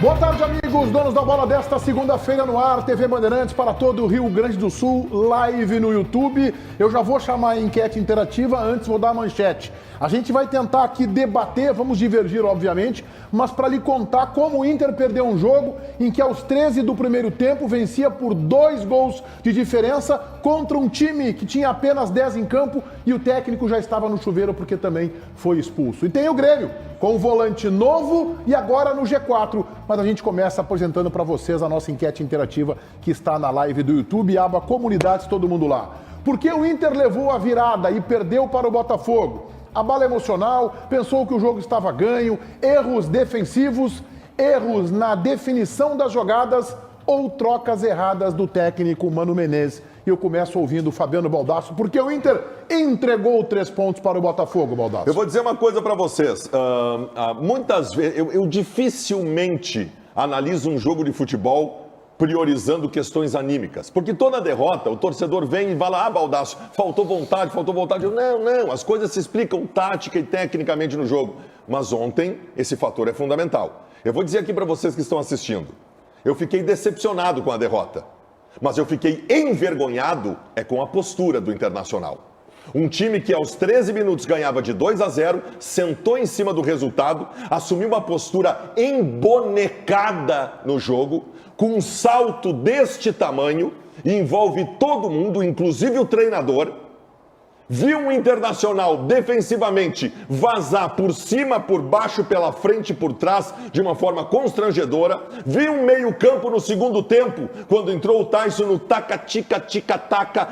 Boa tarde, amigos, donos da bola desta segunda-feira no ar, TV Bandeirantes para todo o Rio Grande do Sul, live no YouTube. Eu já vou chamar a enquete interativa, antes vou dar a manchete. A gente vai tentar aqui debater, vamos divergir, obviamente, mas para lhe contar como o Inter perdeu um jogo em que aos 13 do primeiro tempo vencia por 2 gols de diferença contra um time que tinha apenas 10 em campo e o técnico já estava no chuveiro porque também foi expulso. E tem o Grêmio, com o volante novo e agora no G4. Mas a gente começa apresentando para vocês a nossa enquete interativa que está na live do YouTube, aba Comunidades, todo mundo lá. Por que o Inter levou a virada e perdeu para o Botafogo? Abalo emocional, pensou que o jogo estava ganho, erros defensivos, erros na definição das jogadas ou trocas erradas do técnico Mano Menezes. E eu começo ouvindo o Fabiano Baldasso, porque o Inter entregou 3 pontos para o Botafogo, Baldasso. Eu vou dizer uma coisa para vocês. Muitas vezes, eu dificilmente analiso um jogo de futebol priorizando questões anímicas. Porque toda derrota, o torcedor vem e fala, Baldasso, faltou vontade. Não, as coisas se explicam tática e tecnicamente no jogo. Mas ontem, esse fator é fundamental. Eu vou dizer aqui para vocês que estão assistindo. Eu fiquei decepcionado com a derrota. Mas eu fiquei envergonhado com a postura do Internacional. Um time que aos 13 minutos ganhava de 2-0, sentou em cima do resultado, assumiu uma postura embonecada no jogo, com um salto deste tamanho, e envolve todo mundo, inclusive o treinador. Viu um Internacional defensivamente vazar por cima, por baixo, pela frente e por trás de uma forma constrangedora. Viu um meio-campo no segundo tempo, quando entrou o Tyson no taca-tica-tica-taca,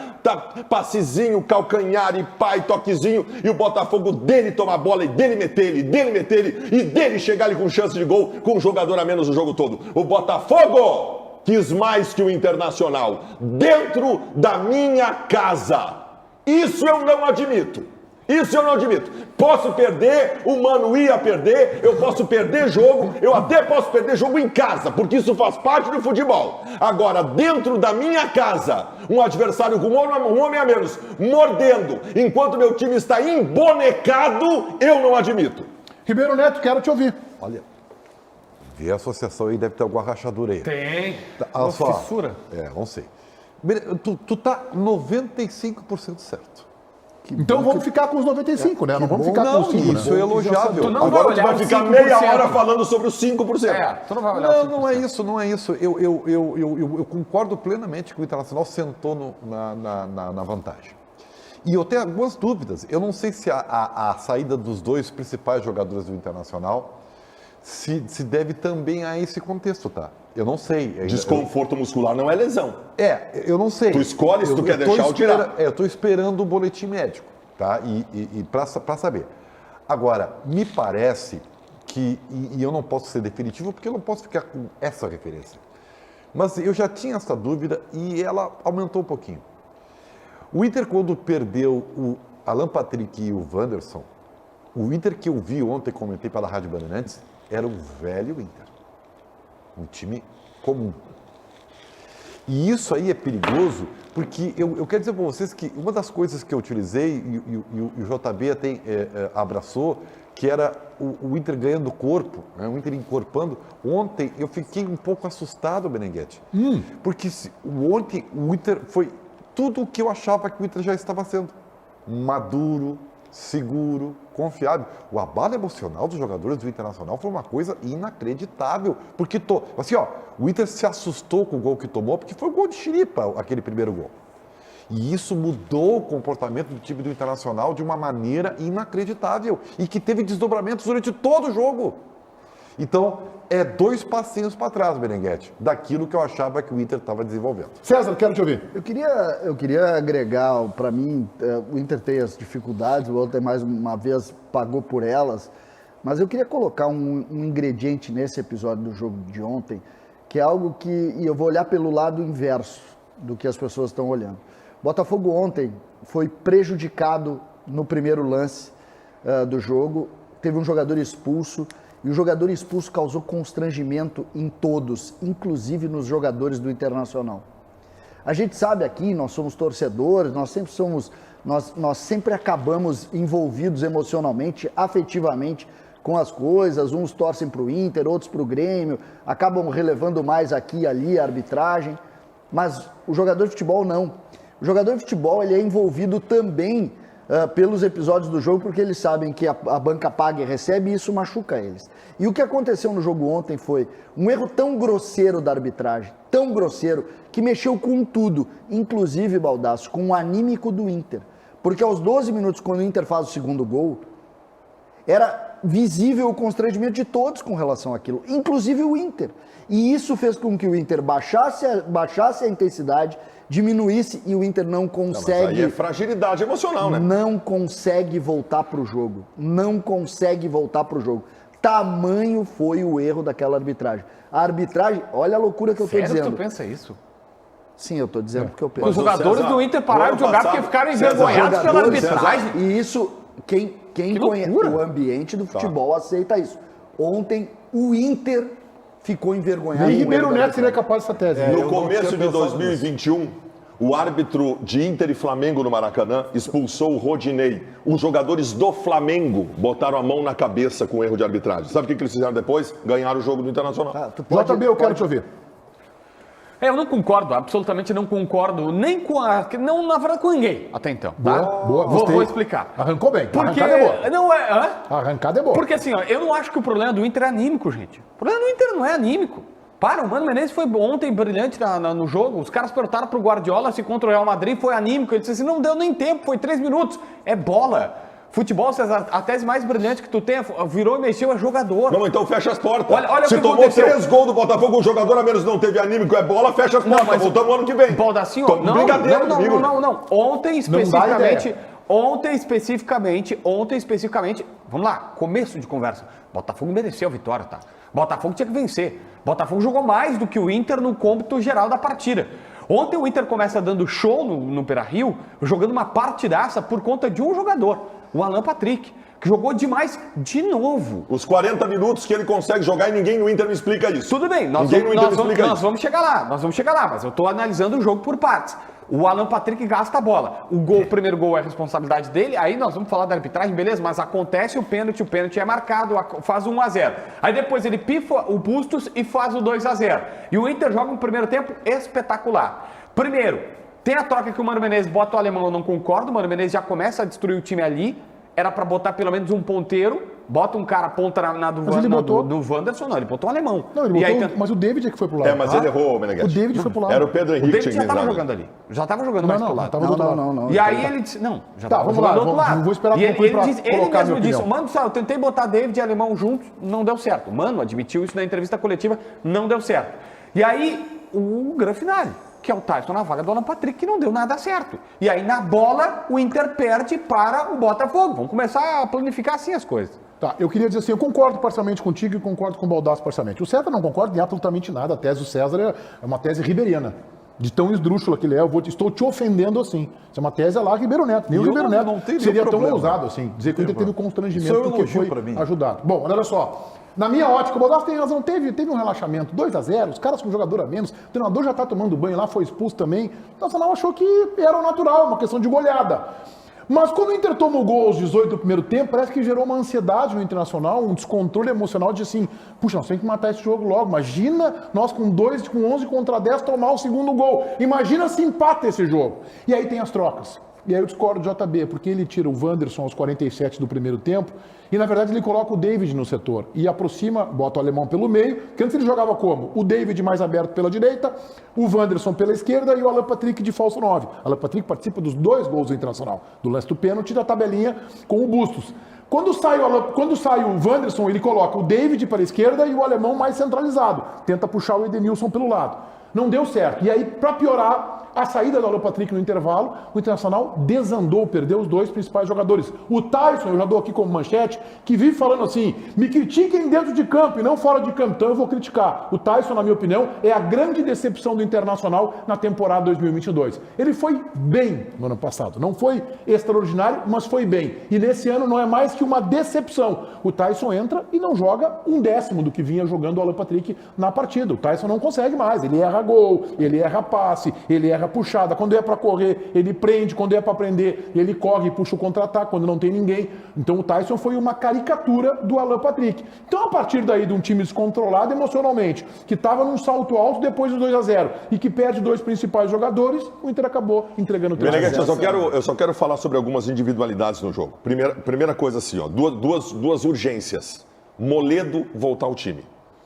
passezinho, calcanhar e pai, toquezinho, e o Botafogo dele tomar a bola e dele meter ele, e dele chegar ali com chance de gol, com um jogador a menos o jogo todo. O Botafogo quis mais que o Internacional, dentro da minha casa. Isso eu não admito. Posso perder, o Mano ia perder, eu posso perder jogo, eu até posso perder jogo em casa, porque isso faz parte do futebol. Agora, dentro da minha casa, um adversário com um homem a menos, mordendo, enquanto meu time está embonecado, eu não admito. Ribeiro Neto, quero te ouvir. Olha, a associação aí deve ter alguma rachadura aí. Tem. Olha só. Fissura. Não sei. Tu tá 95% certo. Então vamos ficar com os 95, né? Não vamos ficar com os 5, isso é elogiável. Tu não Agora vai tu olhar vai os ficar 5%. meia hora falando sobre os 5%. Tu não vai olhar os 5%. Não é isso. Eu concordo plenamente que o Internacional sentou na vantagem. E eu tenho algumas dúvidas. Eu não sei se a saída dos 2 principais jogadores do Internacional se deve também a esse contexto, tá? Eu não sei. Desconforto muscular não é lesão. Eu não sei. Tu escolhe se tu quer deixar ou tirar. Eu estou esperando o boletim médico, tá? E para saber. Agora, me parece que, e eu não posso ser definitivo, porque eu não posso ficar com essa referência. Mas eu já tinha essa dúvida e ela aumentou um pouquinho. O Inter, quando perdeu o Alan Patrick e o Wanderson, o Inter que eu vi ontem, comentei pela Rádio Bandeirantes, era o velho Inter. Um time comum. E isso aí é perigoso, porque eu quero dizer para vocês que uma das coisas que eu utilizei, e o JB até abraçou, que era o Inter ganhando corpo, né? O Inter encorpando. Ontem eu fiquei um pouco assustado, Berenguete, porque ontem o Inter foi tudo o que eu achava que o Inter já estava sendo. Maduro, seguro, confiável. O abalo emocional dos jogadores do Internacional foi uma coisa inacreditável, porque o Inter se assustou com o gol que tomou, porque foi um gol de chiripa, aquele primeiro gol. E isso mudou o comportamento do time do Internacional de uma maneira inacreditável e que teve desdobramentos durante todo o jogo. Então, 2 passinhos para trás, Berenguete, daquilo que eu achava que o Inter estava desenvolvendo. César, quero te ouvir. Eu queria agregar, para mim, o Inter tem as dificuldades, o Inter mais uma vez pagou por elas, mas eu queria colocar um ingrediente nesse episódio do jogo de ontem, que é algo que, e eu vou olhar pelo lado inverso do que as pessoas estão olhando. Botafogo ontem foi prejudicado no primeiro lance do jogo, teve um jogador expulso, e o jogador expulso causou constrangimento em todos, inclusive nos jogadores do Internacional. A gente sabe aqui, nós somos torcedores, nós sempre acabamos envolvidos emocionalmente, afetivamente com as coisas, uns torcem para o Inter, outros para o Grêmio, acabam relevando mais aqui e ali a arbitragem, mas o jogador de futebol não. O jogador de futebol ele é envolvido também pelos episódios do jogo, porque eles sabem que a banca paga e recebe e isso machuca eles. E o que aconteceu no jogo ontem foi um erro tão grosseiro da arbitragem, tão grosseiro, que mexeu com tudo, inclusive, Baldasso, com o anímico do Inter. Porque aos 12 minutos, quando o Inter faz o segundo gol, era visível o constrangimento de todos com relação àquilo, inclusive o Inter. E isso fez com que o Inter baixasse a intensidade, diminuísse e o Inter não consegue... Mas aí é fragilidade emocional, né? Não consegue voltar para o jogo. Não consegue voltar para o jogo. Tamanho foi o erro daquela arbitragem. A arbitragem, olha a loucura que eu estou dizendo. Sério que tu pensa isso? Sim, eu estou dizendo porque eu penso. Os jogadores César, do Inter pararam de jogar porque ficaram César, envergonhados pela Jogadores, arbitragem. E isso, quem conhece loucura. o ambiente do futebol aceita isso. Ontem, o Inter ficou envergonhado. Nem com o Ribeiro erro da Neto seria arbitragem. capaz dessa tese. É, viu? No eu não começo tinha de pensado 2021, o árbitro de Inter e Flamengo no Maracanã expulsou o Rodinei. Os jogadores do Flamengo botaram a mão na cabeça com o erro de arbitragem. Sabe o que eles fizeram depois? Ganharam o jogo do Internacional. Tu pode- JB, eu quero pode- te ouvir. Eu não concordo, absolutamente não concordo, nem com não, na verdade, com ninguém, até então, tá? Boa, Vou gostei. explicar. Arrancou bem. Porque Arrancada é boa. não é, hã? Arrancada é boa. Porque assim, ó, eu não acho que o problema do Inter é anímico, gente. O problema do Inter não é anímico. Para, o Mano Menezes foi ontem brilhante no jogo. Os caras perguntaram pro Guardiola se contra o Real Madrid foi anímico. Ele disse assim, não deu nem tempo, foi 3 minutos. É bola. Futebol, César, a tese mais brilhante que tu tem, virou e mexeu, é jogador. Não, então fecha as portas. Olha o Se que tomou aconteceu. 3 gols do Botafogo, o jogador a menos não teve anímico, é bola, fecha as portas. mas- Voltamos ano que vem. Baldacinho, Tô não, brincadeira não, comigo. não. Ontem ideia. especificamente, vamos lá, começo de conversa. Botafogo mereceu a vitória, tá? Botafogo tinha que vencer. Botafogo jogou mais do que o Inter no cômputo geral da partida. Ontem o Inter começa dando show no Beira-Rio, jogando uma partidaça por conta de um jogador, o Alan Patrick, que jogou demais de novo. Os 40 minutos que ele consegue jogar e ninguém no Inter me explica isso. Tudo bem, Ninguém no Inter me explica nós isso. vamos chegar lá, mas eu estou analisando o jogo por partes. O Alan Patrick gasta a bola. O primeiro gol é responsabilidade dele, aí nós vamos falar da arbitragem, beleza, mas acontece o pênalti é marcado, faz 1-0. Aí depois ele pifa o Bustos e faz o 2-0. E o Inter joga um primeiro tempo espetacular. Primeiro, tem a troca que o Mano Menezes bota o alemão, eu não concordo, o Mano Menezes já começa a destruir o time ali, era para botar pelo menos um ponteiro, bota um cara ponta do Wanderson, não, ele botou um alemão. Não, ele E botou, aí, mas o David é que foi pro lado. Mas ele errou, Meneghetti. O David foi pro lado. Era o Pedro o Henrique que David tinha já estava entrado. jogando ali. Já estava jogando Não, mais não, pro lado. tava do outro lado. Não. E aí ele disse, não, já Tá, estava vamos jogando lá, do outro vamos- lado. vou esperar E concluir ele pra disse, ele colocar a minha mesmo disse, opinião. mano, eu tentei botar David e alemão juntos, não deu certo. Mano, admitiu isso na entrevista coletiva, não deu certo. E aí, o grande finale, que é o Tyson na vaga do Alan Patrick, que não deu nada certo. E aí, na bola, o Inter perde para o Botafogo. Vamos começar a planificar assim as coisas. Tá, eu queria dizer assim, eu concordo parcialmente contigo e concordo com o Baldasso parcialmente. O César não concorda em absolutamente nada. A tese do César é uma tese ribeiriana. De tão esdrúxula que ele é, estou te ofendendo assim. Isso é uma tese lá Ribeiro Neto. Nem o E eu Ribeiro não- Neto não tenho seria nenhum tão problema. ousado assim. Dizer que o Inter teve constrangimento Isso é um porque elogio foi pra mim. ajudado. Bom, olha só. Na minha ótica, o Baldasso tem razão. Teve um relaxamento. 2-0, os caras com jogador a menos. O treinador já está tomando banho lá, foi expulso também. O Nacional achou que era o natural, uma questão de goleada. Mas quando o Inter toma o gol aos 18 do primeiro tempo, parece que gerou uma ansiedade no Internacional, um descontrole emocional de assim, puxa, nós temos que matar esse jogo logo. Imagina nós com 11 contra 10 tomar o segundo gol. Imagina se empata esse jogo. E aí tem as trocas. E aí eu discordo do JB, porque ele tira o Wanderson aos 47 do primeiro tempo e, na verdade, ele coloca o David no setor e aproxima, bota o alemão pelo meio, que antes ele jogava como? O David mais aberto pela direita, o Wanderson pela esquerda e o Alan Patrick de falso 9. Alan Patrick participa dos 2 gols do Internacional, do lance do pênalti e da tabelinha com o Bustos. Quando sai o Wanderson, ele coloca o David para a esquerda e o alemão mais centralizado. Tenta puxar o Edenilson pelo lado. Não deu certo. E aí, para piorar, a saída do Alan Patrick no intervalo, o Internacional desandou, perdeu os 2 principais jogadores. O Tyson, eu já dou aqui como manchete, que vive falando assim, me critiquem dentro de campo e não fora de campo, então eu vou criticar. O Tyson, na minha opinião, é a grande decepção do Internacional na temporada 2022. Ele foi bem no ano passado, não foi extraordinário, mas foi bem. E nesse ano não é mais que uma decepção. O Tyson entra e não joga 1/10 do que vinha jogando o Alan Patrick na partida. O Tyson não consegue mais, ele erra gol, ele erra passe, ele erra erra puxada, quando é para correr, ele prende, quando é para prender, ele corre e puxa o contra-ataque, quando não tem ninguém. Então o Tyson foi uma caricatura do Alan Patrick. Então a partir daí de um time descontrolado emocionalmente, que estava num salto alto depois do 2-0 e que perde dois principais jogadores, o Inter acabou entregando o 3-0. Meneghetti, eu só quero falar sobre algumas individualidades no jogo. Primeira coisa assim, ó, duas urgências. Moledo voltar ao time,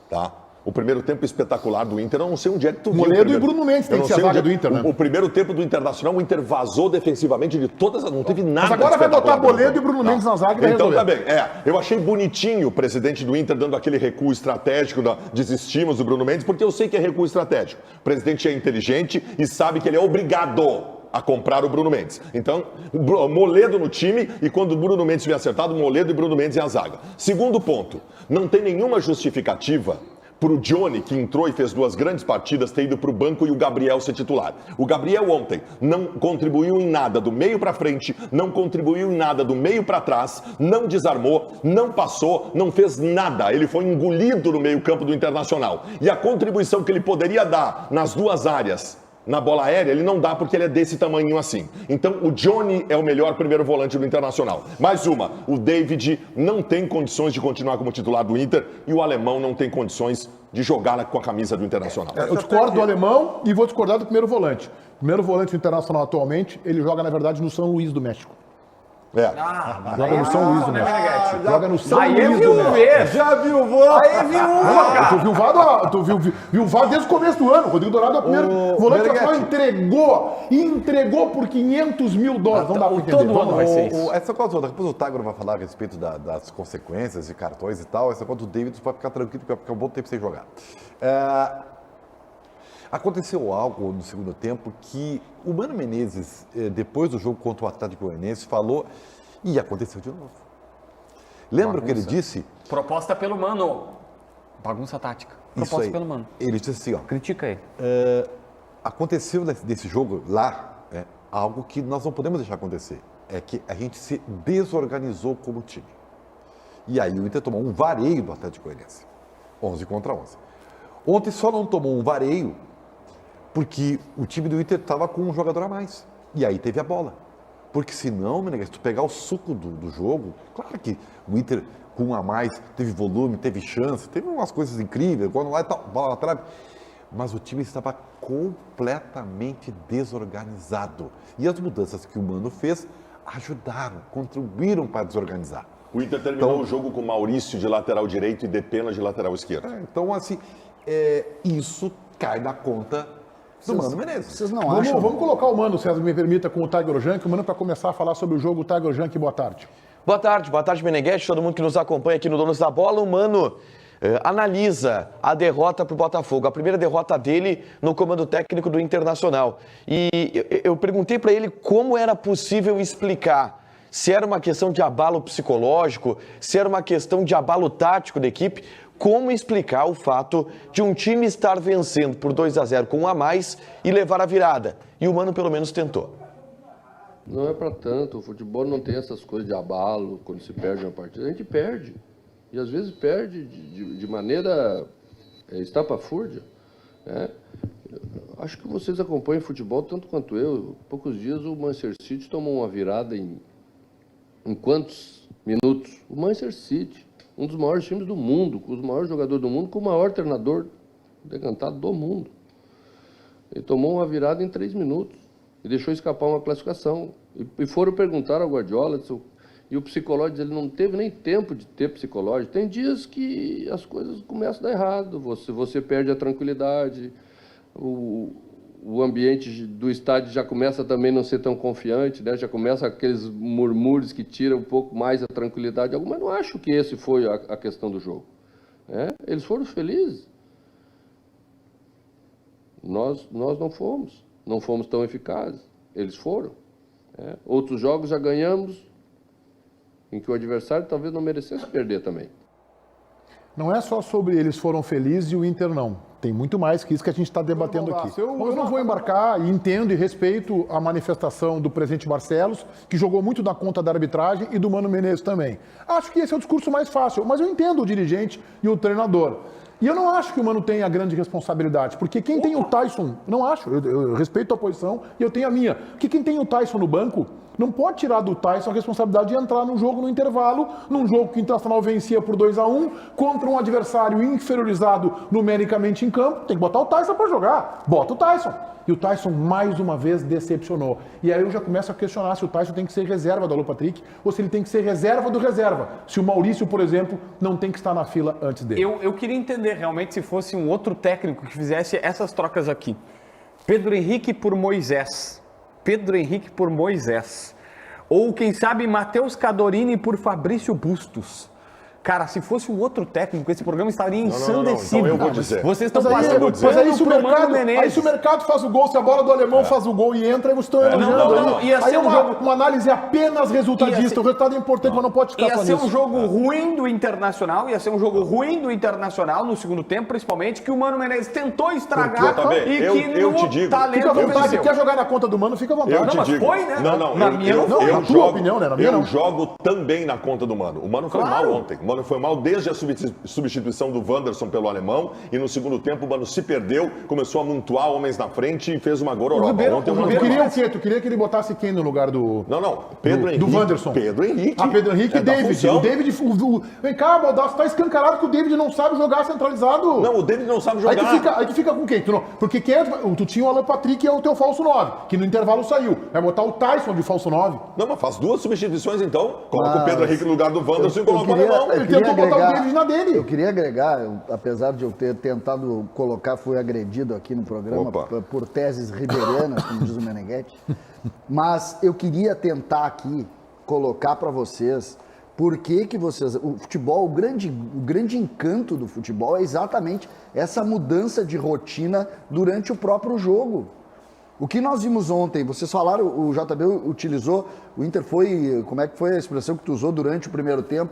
tá? O primeiro tempo espetacular do Inter, eu não sei onde é que tu viu. Moledo e Bruno Mendes tem que ser a zaga do Inter, né? O primeiro tempo do Internacional, o Inter vazou defensivamente de todas, não teve nada. Mas agora vai botar espetacular. Moledo e Bruno Mendes na zaga e vai Então resolver. tá bem, eu achei bonitinho o presidente do Inter dando aquele recuo estratégico, desistimos do Bruno Mendes, porque eu sei que é recuo estratégico. O presidente é inteligente e sabe que ele é obrigado a comprar o Bruno Mendes. Então, Moledo no time e quando o Bruno Mendes vier acertado, Moledo e Bruno Mendes em a zaga. Segundo ponto, não tem nenhuma justificativa para o Johnny, que entrou e fez duas grandes partidas, ter ido para o banco e o Gabriel ser titular. O Gabriel ontem não contribuiu em nada do meio para frente, não contribuiu em nada do meio para trás, não desarmou, não passou, não fez nada. Ele foi engolido no meio-campo do Internacional. E a contribuição que ele poderia dar nas duas áreas, na bola aérea, ele não dá porque ele é desse tamanho assim. Então, o Johnny é o melhor primeiro volante do Internacional. Mais uma, o David não tem condições de continuar como titular do Inter e o alemão não tem condições de jogar com a camisa do Internacional. Eu discordo do alemão e vou discordar do primeiro volante. O primeiro volante do Internacional atualmente, ele joga, na verdade, no São Luís do México. Joga no São Luís do México. Joga no São Luís do México. Já viu, vô? Eu tô viuvado desde o começo do ano. Rodrigo Dourado é o primeiro volante que entregou por $500 mil. Vamos dar pra entender. Todo ano vai ser isso. Essa coisa toda, depois o Tiger vai falar a respeito das consequências de cartões e tal. Essa coisa do David pode ficar tranquilo, porque é um bom tempo sem jogar. Aconteceu algo no segundo tempo que o Mano Menezes, depois do jogo contra o Atlético Goianiense, falou e aconteceu de novo. Lembra o que ele disse? Proposta pelo Mano. Bagunça tática. Isso Proposta aí. pelo Mano. Ele disse assim, ó. Critica ele. Aconteceu desse jogo lá, algo que nós não podemos deixar acontecer. É que a gente se desorganizou como time. E aí o Inter tomou um vareio do Atlético Goianiense. 11 contra 11. Ontem só não tomou um vareio porque o time do Inter estava com um jogador a mais. E aí teve a bola. Porque senão, Meneghetti, se tu pegar o suco do jogo, claro que o Inter com um a mais teve volume, teve chance, teve umas coisas incríveis, quando lá e tal, bola na trave. Mas o time estava completamente desorganizado. E as mudanças que o Mano fez ajudaram, contribuíram para desorganizar. O Inter terminou o jogo com Maurício de lateral direito e Depena de lateral esquerdo. Então, assim, isso cai na conta do Mano Menezes. Vocês não acham? Vamos colocar o Mano, César, me permita, com o Tiger Junk. O Mano, para começar a falar sobre o jogo, o Tiger Junk, boa tarde. Boa tarde, Meneghetti, todo mundo que nos acompanha aqui no Donos da Bola. O Mano analisa a derrota para o Botafogo, a primeira derrota dele no comando técnico do Internacional. E eu perguntei para ele como era possível explicar se era uma questão de abalo psicológico, se era uma questão de abalo tático da equipe, como explicar o fato de um time estar vencendo por 2-0 com um a mais e levar a virada. E o Mano pelo menos tentou. Não é para tanto, o futebol não tem essas coisas de abalo quando se perde uma partida. A gente perde, e às vezes perde de maneira estapafúrdia. Né? Acho que vocês acompanham futebol tanto quanto eu. Há poucos dias o Manchester City tomou uma virada em quantos minutos? O Manchester City, um dos maiores times do mundo, com os maiores jogadores do mundo, com o maior treinador decantado do mundo. Ele tomou uma virada em 3 minutos e deixou escapar uma classificação. E foram perguntar ao Guardiola, e o psicológico dele não teve nem tempo de ter psicológico. Tem dias que as coisas começam a dar errado, você perde a tranquilidade, o ambiente do estádio já começa também a não ser tão confiante, né? Já começa aqueles murmúrios que tiram um pouco mais a tranquilidade. Mas não acho que esse foi a questão do jogo. Né? Eles foram felizes. Nós não fomos tão eficazes. Eles foram. Né? Outros jogos já ganhamos, em que o adversário talvez não merecesse perder também. Não é só sobre eles foram felizes e o Inter não. Tem muito mais que isso que a gente está debatendo aqui. Eu não vou embarcar e entendo e respeito a manifestação do presidente Barcelos, que jogou muito na conta da arbitragem, e do Mano Menezes também. Acho que esse é o discurso mais fácil, mas eu entendo o dirigente e o treinador. E eu não acho que o Mano tenha a grande responsabilidade, porque quem tem o Tyson, não acho, eu respeito a posição e eu tenho a minha, porque quem tem o Tyson no banco não pode tirar do Tyson a responsabilidade de entrar num jogo no intervalo, num jogo que o Internacional vencia por 2-1, contra um adversário inferiorizado numericamente em campo, tem que botar o Tyson para jogar, bota o Tyson. E o Tyson mais uma vez decepcionou. E aí eu já começo a questionar se o Tyson tem que ser reserva do Alan Patrick ou se ele tem que ser reserva do reserva. Se o Maurício, por exemplo, não tem que estar na fila antes dele. Eu queria entender realmente se fosse um outro técnico que fizesse essas trocas aqui. Pedro Henrique por Moisés. Pedro Henrique por Moisés. Ou, quem sabe, Matheus Cadorini por Fabrício Bustos. Cara, se fosse um outro técnico, esse programa estaria ensandecido. Então eu vou dizer. Vocês estão Mas passando aí, se o pro Mano mercado, Menezes. aí se o mercado faz o gol, se a bola do alemão faz o gol e entra, aí vocês estão elogiando. não. Ia Aí ser é um jogo- uma análise apenas resultadista. O resultado é importante, mas não pode ficar Ia só ser nisso. um jogo ruim do Internacional, no segundo tempo, principalmente, que o Mano Menezes tentou estragar JB, e que eu no te digo. talento Fica à vontade, venceu. quer jogar na conta do Mano, fica à vontade. Eu te mas digo. foi, né? Não, Na minha não foi. Na tua opinião, né? Na minha eu não. jogo também na conta do Mano. O Mano foi Claro. mal ontem. O Mano foi mal desde a substituição do Wanderson pelo alemão. E no segundo tempo o Mano se perdeu, começou a amontoar homens na frente e fez uma gororoba. Ribeiro- Ontem o o Mano Tu foi queria mal. o quê? Tu queria que ele botasse quem no lugar do... Não. Pedro do Henrique. Wanderson. Pedro Henrique. Pedro Henrique É e da David. função. O David... Vem cá, Baldassi, tá escancarado que o David não sabe jogar centralizado. Não, o David não sabe Aí jogar. tu fica com quem? Porque tu tinha o Alan Patrick, que é o teu falso 9, que no intervalo saiu. Vai botar o Tyson de falso 9. Não, mas faz duas substituições então. Coloca o Pedro Henrique no lugar do Wanderson e coloca o queria- alemão. Ele tentou botar o David na dele. Eu queria agregar, apesar de eu ter tentado colocar, fui agredido aqui no programa Opa. por teses ribeiranas, como diz o Meneghetti, mas eu queria tentar aqui colocar para vocês por que vocês... O futebol, o grande encanto do futebol é exatamente essa mudança de rotina durante o próprio jogo. O que nós vimos ontem, vocês falaram, o JB utilizou, o Inter foi, como é que foi a expressão que tu usou durante o primeiro tempo?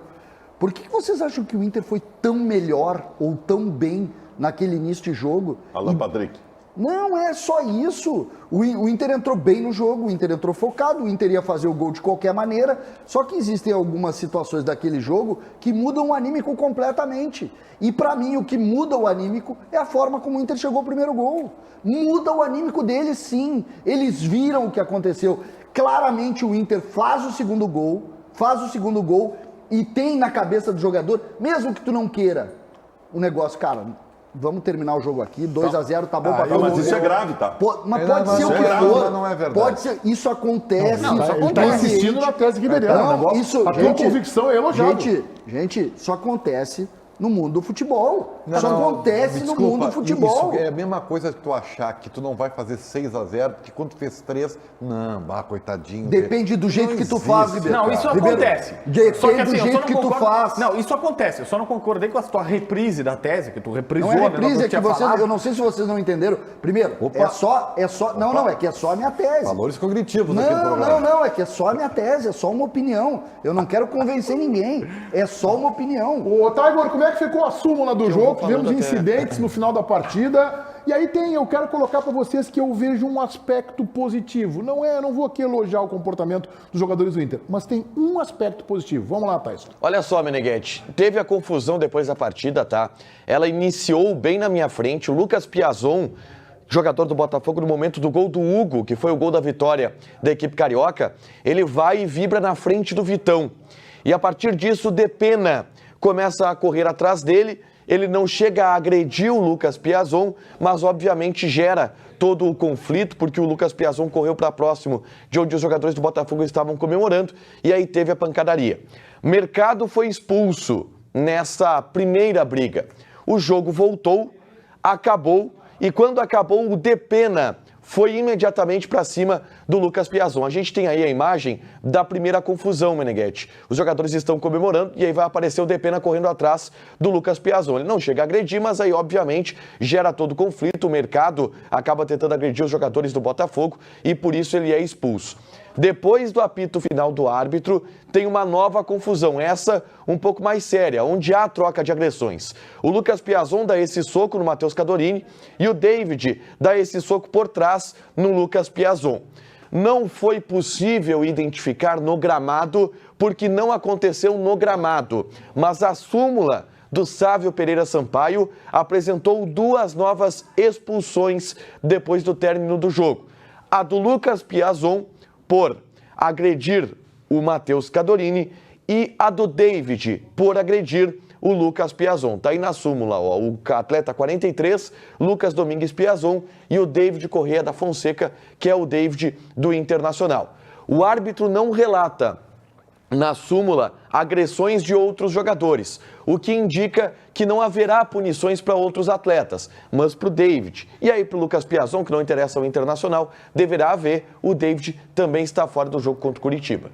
Por que vocês acham que o Inter foi tão melhor ou tão bem naquele início de jogo? Alan Patrick. Não é só isso. O Inter entrou bem no jogo, o Inter entrou focado, o Inter ia fazer o gol de qualquer maneira, só que existem algumas situações daquele jogo que mudam o anímico completamente. E para mim, o que muda o anímico é a forma como o Inter chegou ao primeiro gol. Muda o anímico deles, sim. Eles viram o que aconteceu. Claramente o Inter faz o segundo gol e tem na cabeça do jogador, mesmo que tu não queira, o negócio, cara, vamos terminar o jogo aqui, 2-0, tá bom pra todo Mas mundo. isso é grave, tá? Mas Não, pode mas ser o isso que é grave, for. mas não é verdade. Pode ser, isso acontece. Não, isso ele tá acontece. insistindo na tese ribeiriana. Não, o negócio, isso, a tua convicção é elogiável. Gente, isso acontece no mundo do futebol. Isso acontece no mundo do futebol. Isso é a mesma coisa que tu achar que tu não vai fazer 6-0, porque quando tu fez 3, não, coitadinho. Depende do jeito Não que tu existe, faz, Ribeiro. Não, isso Ribeiro, acontece. Depende Só que, do assim, eu só jeito não que tu concordo- faz. Não, isso acontece. Eu só não concordei com a tua reprise da tese, que tu reprisou. Não é a mesma reprise, coisa é que tinha vocês, falado. eu não sei se vocês não entenderam. Primeiro, é só, é que é só a minha tese. Valores cognitivos aqui do Não, programa. é que é só a minha tese, é só uma opinião. Eu não quero convencer ninguém, é só uma opinião. Ô, Tiger, como é que ficou a súmula do jogo? falando Tivemos até. incidentes no final da partida. E aí eu quero colocar para vocês que eu vejo um aspecto positivo. Não vou aqui elogiar o comportamento dos jogadores do Inter, mas tem um aspecto positivo. Vamos lá, Tyson. Olha só, Meneghetti, teve a confusão depois da partida, tá? Ela iniciou bem na minha frente, o Lucas Piazon, jogador do Botafogo, no momento do gol do Hugo, que foi o gol da vitória da equipe carioca, ele vai e vibra na frente do Vitão. E a partir disso, o Depena começa a correr atrás dele, ele não chega a agredir o Lucas Piazon, mas obviamente gera todo o conflito, porque o Lucas Piazon correu para próximo de onde os jogadores do Botafogo estavam comemorando, e aí teve a pancadaria. Mercado foi expulso nessa primeira briga. O jogo voltou, acabou, e quando acabou, o Depena foi imediatamente para cima do Lucas Piazon. A gente tem aí a imagem da primeira confusão, Meneghetti. Os jogadores estão comemorando e aí vai aparecer o Depena correndo atrás do Lucas Piazon. Ele não chega a agredir, mas aí, obviamente, gera todo o conflito. O Mercado acaba tentando agredir os jogadores do Botafogo e por isso ele é expulso. Depois do apito final do árbitro, tem uma nova confusão, essa um pouco mais séria, onde há troca de agressões. O Lucas Piazon dá esse soco no Matheus Cadorini e o David dá esse soco por trás no Lucas Piazon. Não foi possível identificar no gramado, porque não aconteceu no gramado, mas a súmula do Sávio Pereira Sampaio apresentou 2 novas expulsões depois do término do jogo. A do Lucas Piazon por agredir o Matheus Cadorini e a do David por agredir o Lucas Piazon. Tá aí na súmula, ó, o atleta 43, Lucas Domingues Piazon, e o David Corrêa da Fonseca, que é o David do Internacional. O árbitro não relata na súmula agressões de outros jogadores, o que indica que não haverá punições para outros atletas, mas para o David. E aí para o Lucas Piazon, que não interessa ao Internacional, deverá haver. O David também está fora do jogo contra o Curitiba.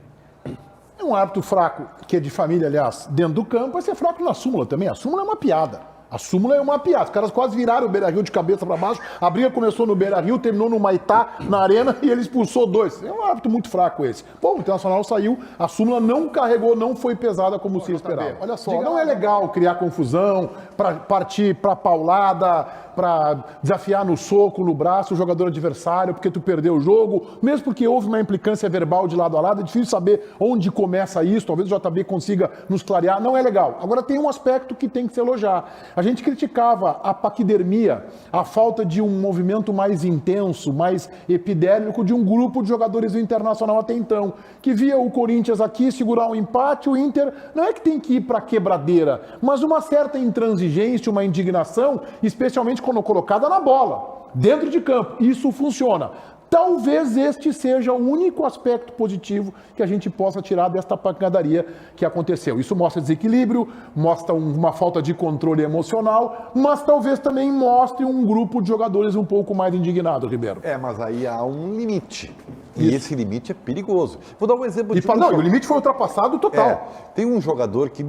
É um árbitro fraco, que é de família, aliás, dentro do campo, vai ser fraco na súmula também. A súmula é uma piada. A súmula é uma piada. Os caras quase viraram o Beira-Rio de cabeça para baixo. A briga começou no Beira-Rio, terminou no Maitá, na Arena, e ele expulsou 2. É um árbitro muito fraco esse. Bom, o Internacional saiu, a súmula não carregou, não foi pesada como se esperava. Olha só, não é legal criar confusão, para partir para paulada, para desafiar no soco, no braço o jogador adversário, porque tu perdeu o jogo, mesmo porque houve uma implicância verbal de lado a lado. É difícil saber onde começa isso, talvez o JB consiga nos clarear. Não é legal. Agora tem um aspecto que tem que se elogiar. A gente criticava a paquidermia, a falta de um movimento mais intenso, mais epidérmico de um grupo de jogadores do Internacional até então, que via o Corinthians aqui segurar um empate, o Inter não é que tem que ir para quebradeira, mas uma certa intransigência, uma indignação, especialmente quando colocada na bola, dentro de campo. Isso funciona. Talvez este seja o único aspecto positivo que a gente possa tirar desta pancadaria que aconteceu. Isso mostra desequilíbrio, mostra uma falta de controle emocional, mas talvez também mostre um grupo de jogadores um pouco mais indignado, Ribeiro. Mas aí há um limite. E esse limite é perigoso. Vou dar um exemplo de o limite foi ultrapassado total. Tem um jogador que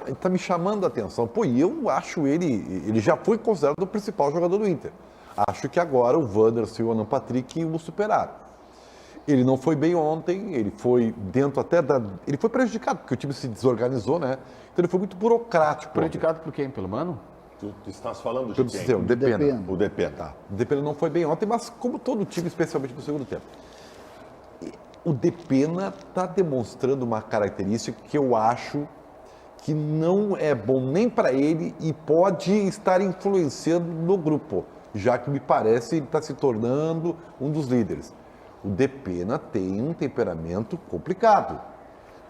está me chamando a atenção. Pô, e eu acho ele já foi considerado o principal jogador do Inter. Acho que agora o Wanderson e o Alan Patrick o superaram. Ele não foi bem ontem, ele foi dentro até ele foi prejudicado, porque o time se desorganizou, né? Então ele foi muito burocrático. Prejudicado por quem? Pelo Mano? Tu estás falando de Pelo quem? sistema, o Depena. O Depena. Tá. O Depena não foi bem ontem, mas como todo time, especialmente no segundo tempo. O Depena está demonstrando uma característica que eu acho que não é bom nem para ele e pode estar influenciando no grupo, já que me parece que ele está se tornando um dos líderes. O Depena tem um temperamento complicado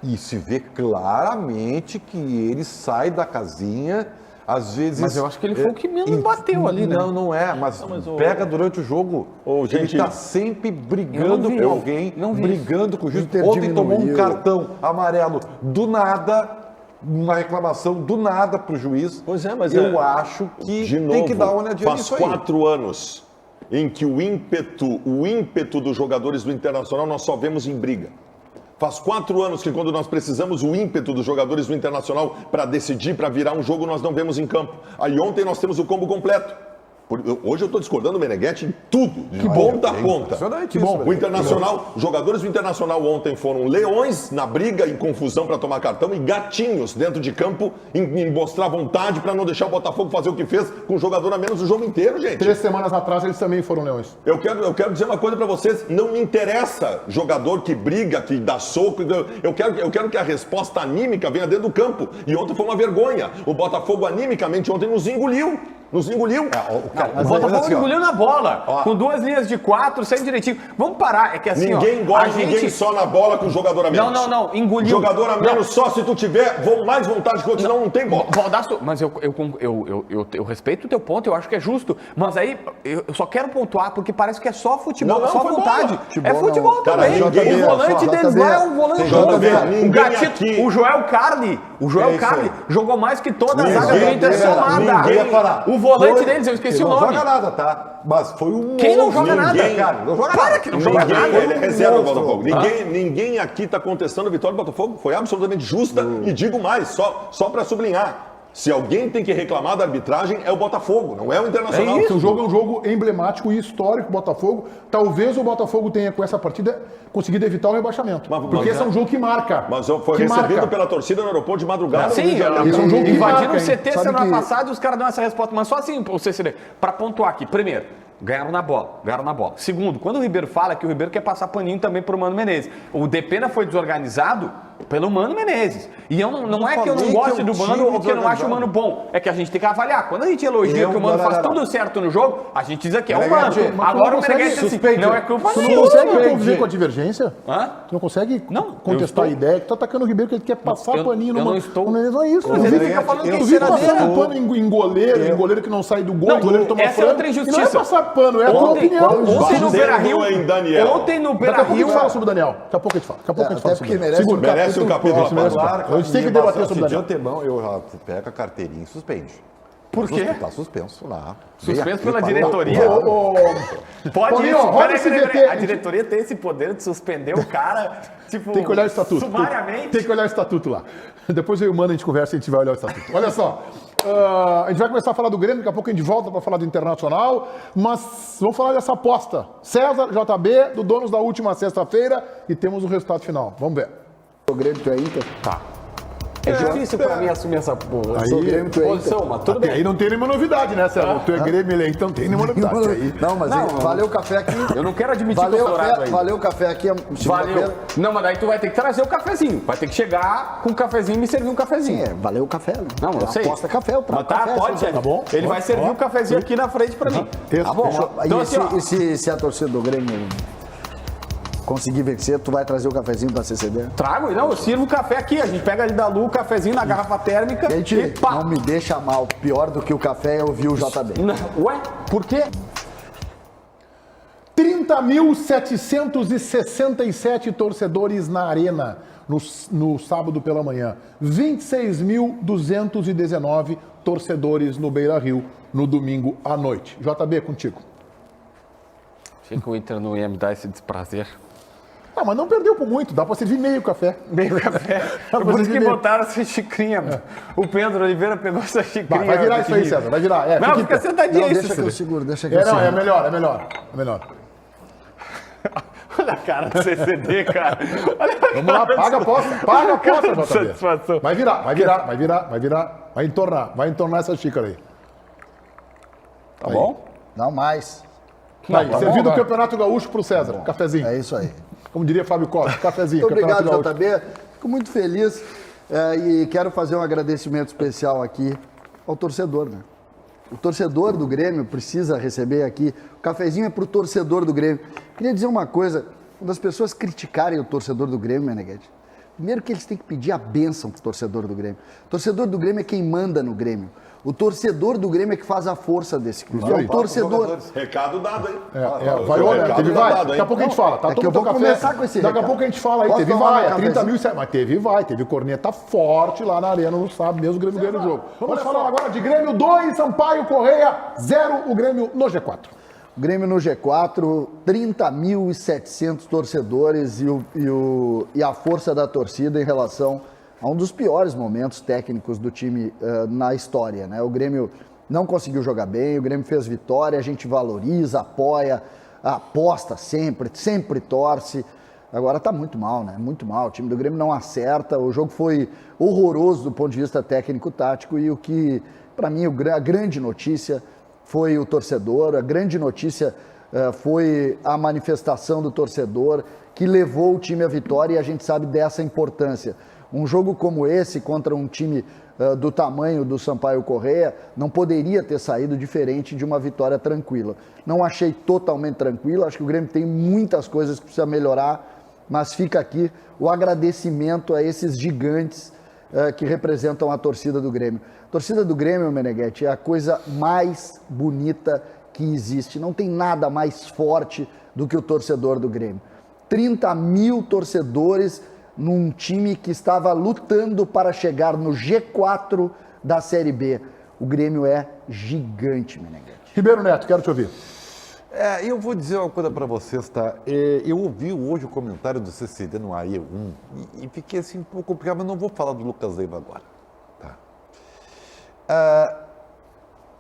e se vê claramente que ele sai da casinha, às vezes... Mas eu acho que ele foi o que menos bateu ali, né? Não é, mas pega durante o jogo, ele está sempre brigando com alguém, brigando com o juiz. Ontem tomou um cartão amarelo do nada, uma reclamação do nada para o juiz. Pois é, mas eu acho que tem que dar uma olhadinha nisso aí. Faz 4 anos em que o ímpeto dos jogadores do Internacional nós só vemos em briga. Faz 4 anos que quando nós precisamos o ímpeto dos jogadores do Internacional para decidir, para virar um jogo, nós não vemos em campo. Aí ontem nós temos o combo completo. Hoje eu estou discordando do Meneghetti em tudo, de ponta a ponta. Que bom. O Internacional, os jogadores do Internacional ontem foram leões na briga, em confusão para tomar cartão, e gatinhos dentro de campo em mostrar vontade para não deixar o Botafogo fazer o que fez com o jogador a menos o jogo inteiro, gente. 3 semanas atrás eles também foram leões. Eu quero dizer uma coisa para vocês, não me interessa jogador que briga, que dá soco, eu quero que a resposta anímica venha dentro do campo. E ontem foi uma vergonha. O Botafogo animicamente ontem nos engoliu. O Botafogo engoliu na bola, com 2 linhas de 4, saindo direitinho. Vamos parar, é que assim, ninguém engole ninguém só na bola com jogador a menos. Não, engoliu. Jogador a menos só se tu tiver mais vontade que outro, senão não tem bola. Valdasso, mas eu respeito o teu ponto, eu acho que é justo, mas aí eu só quero pontuar porque parece que é só futebol, não, só vontade. É futebol também. Cara, o volante deles lá é um volante JB, o gatito, o Joel Carli jogou mais que toda a zaga do Inter somada. O volante deles, eu esqueci o nome. Não joga nada, tá? Mas foi um... Quem não joga nada, cara? Não joga nada. Para que não joga nada. Ele é reserva do Botafogo. Ninguém aqui está contestando a vitória do Botafogo. Foi absolutamente justa e digo mais, só para sublinhar. Se alguém tem que reclamar da arbitragem, é o Botafogo, não é o Internacional. O jogo é um jogo emblemático e histórico do Botafogo. Talvez o Botafogo tenha, com essa partida, conseguido evitar o rebaixamento. Porque esse é um jogo que marca. Mas foi recebido pela torcida no aeroporto de madrugada. Sim, esse é um jogo que invadiram marca, o CT semana passada e os caras dão essa resposta. Mas só assim, para pontuar aqui. Primeiro, ganharam na bola. Segundo, quando o Ribeiro fala que o Ribeiro quer passar paninho também pro Mano Menezes. O Depena foi desorganizado Pelo Mano Menezes. E eu não é que eu não falei goste que é do um Mano time ou que eu não acho o Mano bom. É que a gente tem que avaliar. Quando a gente elogia que o Mano faz tudo certo no jogo, a gente diz aqui, é o Mano. Agora o Meneghetti diz assim, não é culpa Tu não minha. consegue conviver com a divergência? Hã? Tu não consegue Não, contestar eu a ideia que tu tá atacando o Ribeiro, que ele quer passar eu- paninho eu numa... não estou- Não é isso. Mas Tu ele vive- fica falando que é tu vive enceradeira. passando pano em goleiro, em goleiro que não sai do gol, Não, em goleiro que toma essa é frango. outra E não é injustiça. passar pano, é a tua Ontem opinião. no Batendo Beira-Rio... em Daniel. Ontem no Daqui a pouco a Beira-Rio... gente fala sobre o Daniel. Daqui a pouco a gente fala. Daqui a pouco a gente Até fala porque sobre o merece Daniel. Merece um capítulo. A gente tem que debater sobre o Daniel. De antemão, eu já pego a carteirinha e suspende. Por quê? Tá suspenso lá. Suspenso Vem pela aqui, diretoria? Paulinho, Pode isso. roda Peraí, esse peraí, VT. peraí. A diretoria tem esse poder de suspender o cara, tipo... Tem que olhar o estatuto. Sumariamente. Tem que olhar o estatuto lá. Depois eu e o Mano a gente conversa e a gente vai olhar o estatuto. Olha só. A gente vai começar a falar do Grêmio, daqui a pouco a gente volta para falar do Internacional, mas vamos falar dessa aposta. César, JB, do Donos da última sexta-feira, e temos o resultado final. Vamos ver. O Grêmio, tu é Inter. É difícil pra mim assumir essa Aí- Sou Grêmio, tu é Inter. posição, mas tudo Até bem. aí não tem nenhuma novidade, né, César? Tu é Grêmio, ele é, então não tem nenhuma novidade. Aí. Não, mas Não, valeu o café aqui. Eu não quero admitir que eu Valeu, tô dourado aí. valeu o café aqui. Valeu. segunda-feira. Não, mas daí tu vai ter que trazer o cafezinho. Vai ter que chegar com o cafezinho e me servir um cafezinho. É, valeu o café, né? Não, eu sei. Aposta café, eu trago Mas tá, café. pode, sempre. Sérgio. Tá bom? Ele vai servir o cafezinho aqui na frente pra mim. Tá bom. Fechou. Então, E assim, ó, se a torcida do Grêmio conseguir vencer, tu vai trazer o cafezinho pra CCD? trago, não, eu sirvo o café aqui. A gente pega ali da Lu, o cafezinho na garrafa térmica Gente, e pá. não me deixa mal. Pior do que o café é ouvir o JB. Não, ué, por quê? 30.767 torcedores na arena no sábado pela manhã. 26.219 torcedores no Beira-Rio no domingo à noite. JB, contigo. Achei que o Inter não ia me dar esse desprazer. Ah, mas não perdeu por muito, dá pra servir meio café. Meio café. Por isso que botaram essa xicrinha, mano. O Pedro Oliveira pegou essa xicrinha. Vai virar isso aí, César, vai virar. É, Não, fica fica em pé. sentadinho Não, aí, deixa que eu Cecília. seguro, deixa que eu Não, seguro. é melhor, é melhor. É melhor. Olha a cara do CCD, cara. Olha a Vamos lá, cara paga a do- aposta, paga a Cara de aposta, JB. satisfação. Vai entornar essa xícara aí. Tá bom? Não mais. Aí, tá servido bom, o vai. Campeonato Gaúcho pro César, cafezinho. É isso aí. Como diria Fábio Costa, cafezinho, Muito obrigado, Campeonato Gaúcho. JB. Fico muito feliz e quero fazer um agradecimento especial aqui ao torcedor, né? O torcedor do Grêmio precisa receber aqui. O cafezinho é pro torcedor do Grêmio. Queria dizer uma coisa, quando as pessoas criticarem o torcedor do Grêmio, Meneghetti, primeiro que eles têm que pedir a bênção pro torcedor do Grêmio. O torcedor do Grêmio é quem manda no Grêmio. O torcedor do Grêmio é que faz a força desse clube. Isso É aí. o torcedor. Recado dado, hein? Vai, olha, recado teve tá vai. dado, Daqui a hein? pouco a gente fala. Tá É que todo eu vou teu café. começar com esse Daqui a recado. pouco a gente fala aí. Posso Teve tomar vai, meu a 30 mil. cafezinho? Mas teve vai. Teve corneta forte lá na arena no sábado, mesmo o Grêmio ganhando o jogo. Vamos falar agora de Grêmio 2, Sampaio Correia 0, o Grêmio no G4. O Grêmio no G4, 30.700 torcedores e a força da torcida em relação a um dos piores momentos técnicos do time na história, né? O Grêmio não conseguiu jogar bem, o Grêmio fez vitória, a gente valoriza, apoia, aposta sempre, sempre torce. Agora tá muito mal, né? Muito mal. O time do Grêmio não acerta, o jogo foi horroroso do ponto de vista técnico-tático e o que, para mim, a grande notícia foi o torcedor, a grande notícia foi a manifestação do torcedor que levou o time à vitória e a gente sabe dessa importância. Um jogo como esse contra um time do tamanho do Sampaio Correia não poderia ter saído diferente de uma vitória tranquila. Não achei totalmente tranquilo, acho que o Grêmio tem muitas coisas que precisa melhorar, mas fica aqui o agradecimento a esses gigantes que representam a torcida do Grêmio. A torcida do Grêmio, Meneghetti, é a coisa mais bonita que existe. Não tem nada mais forte do que o torcedor do Grêmio. 30 mil torcedores num time que estava lutando para chegar no G4 da Série B. O Grêmio é gigante, Meneghetti. Ribeiro Neto, quero te ouvir. Eu vou dizer uma coisa para vocês, tá? Eu ouvi hoje o comentário do CCD no AE1 e fiquei assim um pouco complicado, mas não vou falar do Lucas Leiva agora, tá?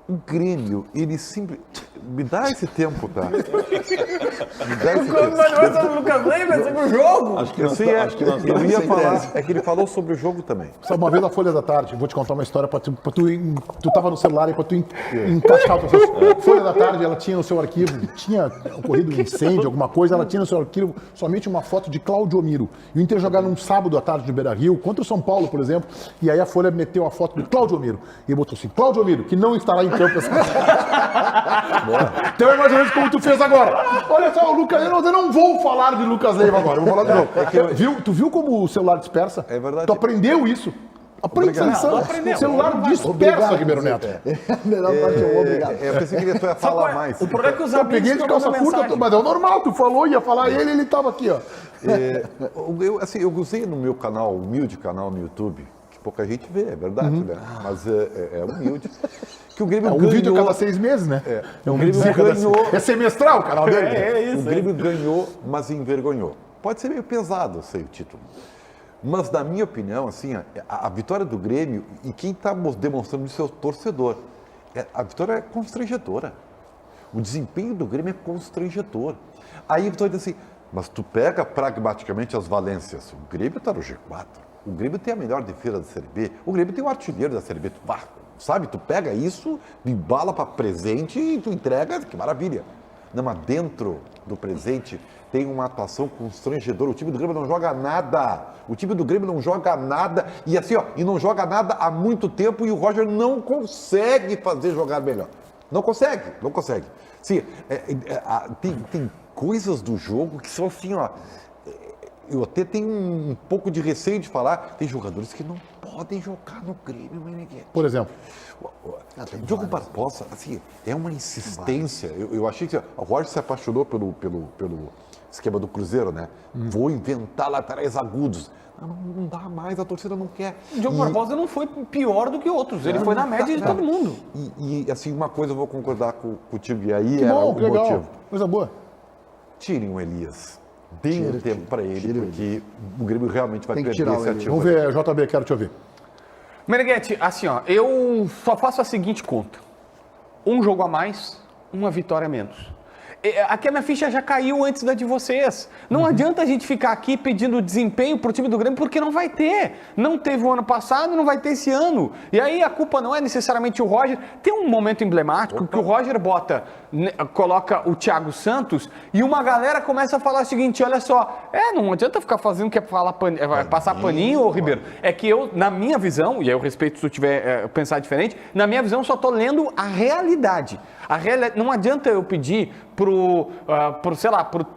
O Grêmio, ele sempre... Me dá esse tempo, tá? Me dá esse Mas tempo. não é sobre o Lucas Leiva, é sobre o jogo. Acho que Eu nós, sei, acho que nós eu estamos ia sem falar, tese. é que ele falou sobre o jogo também. Sabe, uma vez na Folha da Tarde, vou te contar uma história tu tava no celular e pra tu encaixar o teu Folha da Tarde, ela tinha no seu arquivo, tinha ocorrido um incêndio, alguma coisa, ela tinha no seu arquivo somente uma foto de Cláudio Miro. E o Inter jogar num sábado à tarde no Beira-Rio, contra o São Paulo, por exemplo, e aí a Folha meteu a foto do Cláudio Miro. E botou assim, Cláudio Miro, que não estará em campo essa Então é mais ou menos como tu fez agora. Olha só, o Lucas, eu não vou falar de Lucas Leiva agora, eu vou falar de novo. Tu viu como o celular dispersa? É verdade. Tu aprendeu isso? Aprende essa lição. aprendeu. O celular dispersa, Ribeiro Neto. A melhor parte é o obrigado. Eu pensei que ele ia falar mais. O problema é que os Eu amigos peguei de ficam calça mandando curta, mensagem. mas é o normal, tu falou, ia falar ele tava aqui, ó. Eu usei no meu canal, humilde canal no YouTube, que pouca gente vê, é verdade, né? Mas é humilde. Que o Grêmio É um ganhou. vídeo a cada 6 meses, né? É um Grêmio vídeo a cada ganhou. É semestral o canal dele. O Grêmio ganhou, mas envergonhou. Pode ser meio pesado, eu sei, o título. Mas, na minha opinião, assim, a vitória do Grêmio, e quem está demonstrando isso é o torcedor, a vitória é constrangedora. O desempenho do Grêmio é constrangedor. Aí eu estou dizendo assim, mas tu pega pragmaticamente as valências. O Grêmio está no G4. O Grêmio tem a melhor defesa da Série B. O Grêmio tem o artilheiro da Série B. Sabe, tu pega isso, embala para presente e tu entrega, que maravilha. Não, mas dentro do presente tem uma atuação constrangedora. O time do Grêmio não joga nada. O time do Grêmio não joga nada. E assim, ó, e não joga nada há muito tempo e o Roger não consegue fazer jogar melhor. Não consegue. Sim, tem coisas do jogo que são assim, ó. Eu até tenho um pouco de receio de falar. Tem jogadores que não podem jogar no Grêmio, Meneghete. Por exemplo. O Diogo Barbosa, assim, é uma insistência. Eu achei que o Roger se apaixonou pelo esquema do Cruzeiro, né? Vou inventar laterais agudos. Não dá mais, a torcida não quer. O Diogo Barbosa não foi pior do que outros, ele foi na média de todo mundo. E assim, uma coisa eu vou concordar contigo, e aí Que era bom, o que legal. motivo. Coisa boa. Tirem o Elias. Deem um tempo para ele, porque o Grêmio realmente vai Tem que perder tirar o esse Elias. ativo. Vamos ver, JB, quero te ouvir. Meneghete, assim, ó, eu só faço a seguinte conta. Um jogo a mais, uma vitória a menos. Aqui a minha ficha já caiu antes da de vocês. Não adianta a gente ficar aqui pedindo desempenho pro time do Grêmio, porque não vai ter. Não teve o ano passado, não vai ter esse ano. E aí a culpa não é necessariamente o Roger. Tem um momento emblemático que o Roger coloca o Thiago Santos e uma galera começa a falar o seguinte, olha só, não adianta ficar fazendo que é passar paninho, ô Ribeiro. É que eu, na minha visão, e aí eu respeito se tu tiver pensar diferente, na minha visão eu só tô lendo a realidade. Não adianta eu pedir pro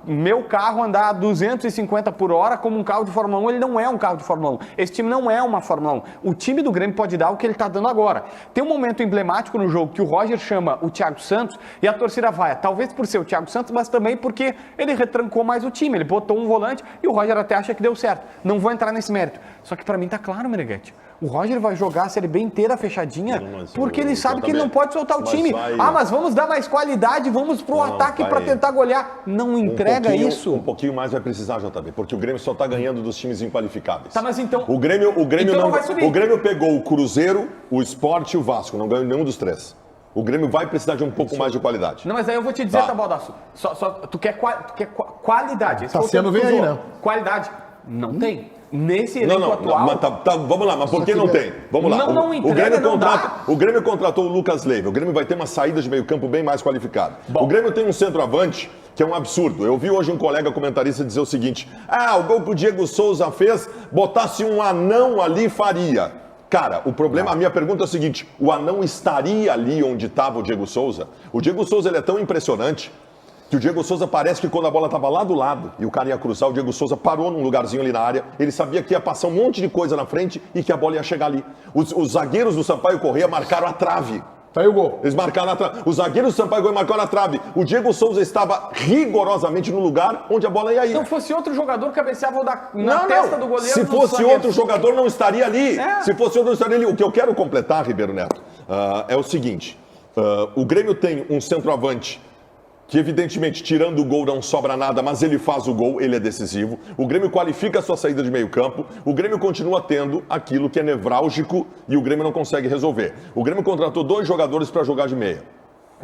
meu carro andar a 250 por hora como um carro de Fórmula 1, ele não é um carro de Fórmula 1. Esse time não é uma Fórmula 1. O time do Grêmio pode dar o que ele está dando agora. Tem um momento emblemático no jogo que o Roger chama o Thiago Santos e a torcida vai, talvez por ser o Thiago Santos, mas também porque ele retrancou mais o time, ele botou um volante e o Roger até acha que deu certo. Não vou entrar nesse mérito. Só que para mim tá claro, Meneghete. O Roger vai jogar a Série B inteira fechadinha, porque ele sabe que ele não pode soltar o time. Mas vamos dar mais qualidade, vamos pro ataque para tentar golear. Não entrega isso. Um pouquinho mais vai precisar, JB, porque o Grêmio só está ganhando dos times inqualificáveis. Tá, mas então... O Grêmio então não vai subir. O Grêmio pegou o Cruzeiro, o Sport e o Vasco, não ganhou nenhum dos três. O Grêmio vai precisar de um pouco mais de qualidade. Não, mas aí eu vou te dizer, Tabaldaço, tu quer qualidade. Tá sendo bem aí, né? Qualidade. Não tem. Nesse elenco atual... Vamos lá, mas por que não tem? Vamos lá. Não entrega, o Grêmio contratou o Lucas Leiva. O Grêmio vai ter uma saída de meio campo bem mais qualificada. O Grêmio tem um centroavante que é um absurdo. Eu vi hoje um colega comentarista dizer o seguinte, o gol que o Diego Souza fez, botasse um anão ali, faria. Cara, o problema, a minha pergunta é o seguinte, o anão estaria ali onde estava o Diego Souza? O Diego Souza, ele é tão impressionante que o Diego Souza parece que quando a bola estava lá do lado e o cara ia cruzar, o Diego Souza parou num lugarzinho ali na área, ele sabia que ia passar um monte de coisa na frente e que a bola ia chegar ali. Os zagueiros do Sampaio Corrêa marcaram a trave. Tá aí o gol. Eles marcaram a trave. Os zagueiros do Sampaio Corrêa marcaram a trave. O Diego Souza estava rigorosamente no lugar onde a bola ia ir. Se não fosse outro jogador, cabeceava na testa do goleiro. Se fosse outro jogador, não estaria ali. Se fosse outro, não estaria ali. O que eu quero completar, Ribeiro Neto, é o seguinte. O Grêmio tem um centroavante que evidentemente, tirando o gol, não sobra nada, mas ele faz o gol, ele é decisivo. O Grêmio qualifica a sua saída de meio campo. O Grêmio continua tendo aquilo que é nevrálgico e o Grêmio não consegue resolver. O Grêmio contratou 2 jogadores para jogar de meia.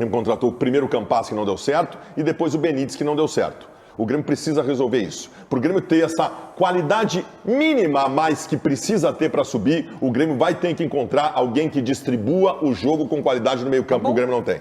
Grêmio contratou o primeiro Campas, que não deu certo, e depois o Benítez, que não deu certo. O Grêmio precisa resolver isso. Para o Grêmio ter essa qualidade mínima a mais que precisa ter para subir, o Grêmio vai ter que encontrar alguém que distribua o jogo com qualidade no meio-campo que o Grêmio não tem.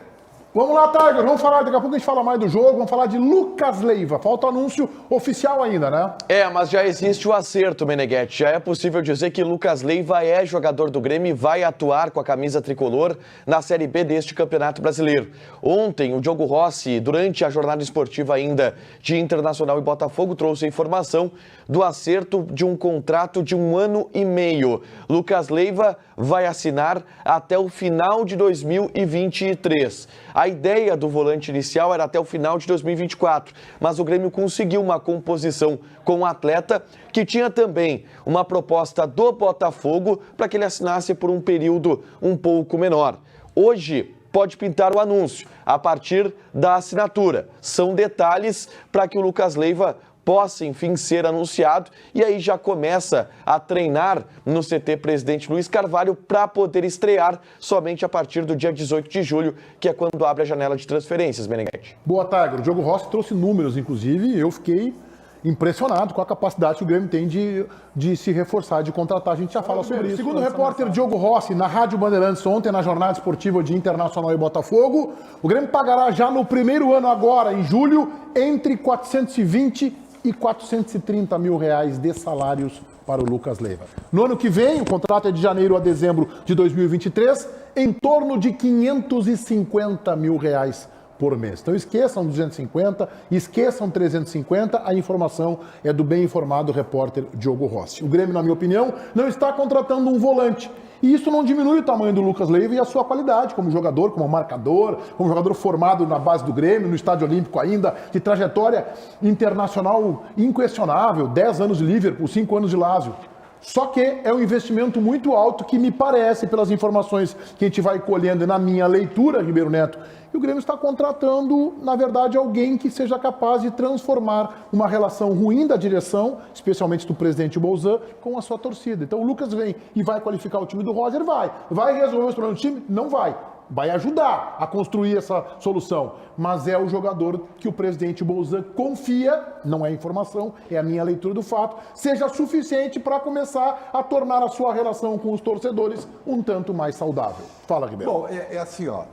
Vamos lá, Tiger, vamos falar, daqui a pouco a gente fala mais do jogo, vamos falar de Lucas Leiva. Falta anúncio oficial ainda, né? Mas já existe o acerto, Meneghetti. Já é possível dizer que Lucas Leiva é jogador do Grêmio e vai atuar com a camisa tricolor na Série B deste Campeonato Brasileiro. Ontem, o Diogo Rossi, durante a jornada esportiva ainda de Internacional e Botafogo, trouxe a informação do acerto de um contrato de 1 ano e meio. Lucas Leiva vai assinar até o final de 2023. A ideia do volante inicial era até o final de 2024, mas o Grêmio conseguiu uma composição com o atleta que tinha também uma proposta do Botafogo para que ele assinasse por um período um pouco menor. Hoje pode pintar o anúncio a partir da assinatura. São detalhes para que o Lucas Leiva possa, enfim, ser anunciado e aí já começa a treinar no CT Presidente Luiz Carvalho para poder estrear somente a partir do dia 18 de julho, que é quando abre a janela de transferências, Meneghetti. Boa, Tiger. O Diogo Rossi trouxe números, inclusive, e eu fiquei impressionado com a capacidade que o Grêmio tem de se reforçar, de contratar. A gente já fala sobre isso. Segundo o repórter Diogo Rossi, na Rádio Bandeirantes ontem, na jornada esportiva de Internacional e Botafogo, o Grêmio pagará já no primeiro ano agora, em julho, entre 420 e 430 mil reais de salários para o Lucas Leiva. No ano que vem, o contrato é de janeiro a dezembro de 2023, em torno de 550 mil reais por mês. Então esqueçam 250, esqueçam 350, a informação é do bem informado repórter Diogo Rossi. O Grêmio, na minha opinião, não está contratando um volante. E isso não diminui o tamanho do Lucas Leiva e a sua qualidade como jogador, como marcador, como jogador formado na base do Grêmio, no Estádio Olímpico ainda, de trajetória internacional inquestionável, 10 anos de Liverpool, 5 anos de Lazio. Só que é um investimento muito alto que me parece, pelas informações que a gente vai colhendo na minha leitura, Ribeiro Neto, que o Grêmio está contratando, na verdade, alguém que seja capaz de transformar uma relação ruim da direção, especialmente do presidente Bolzan, com a sua torcida. Então o Lucas vem e vai qualificar o time do Roger? Vai resolver os problemas do time? Não vai. Vai ajudar a construir essa solução. Mas é o jogador que o presidente Bolzan confia, não é informação, é a minha leitura do fato, seja suficiente para começar a tornar a sua relação com os torcedores um tanto mais saudável. Fala, Ribeiro. Bom, é assim, ó.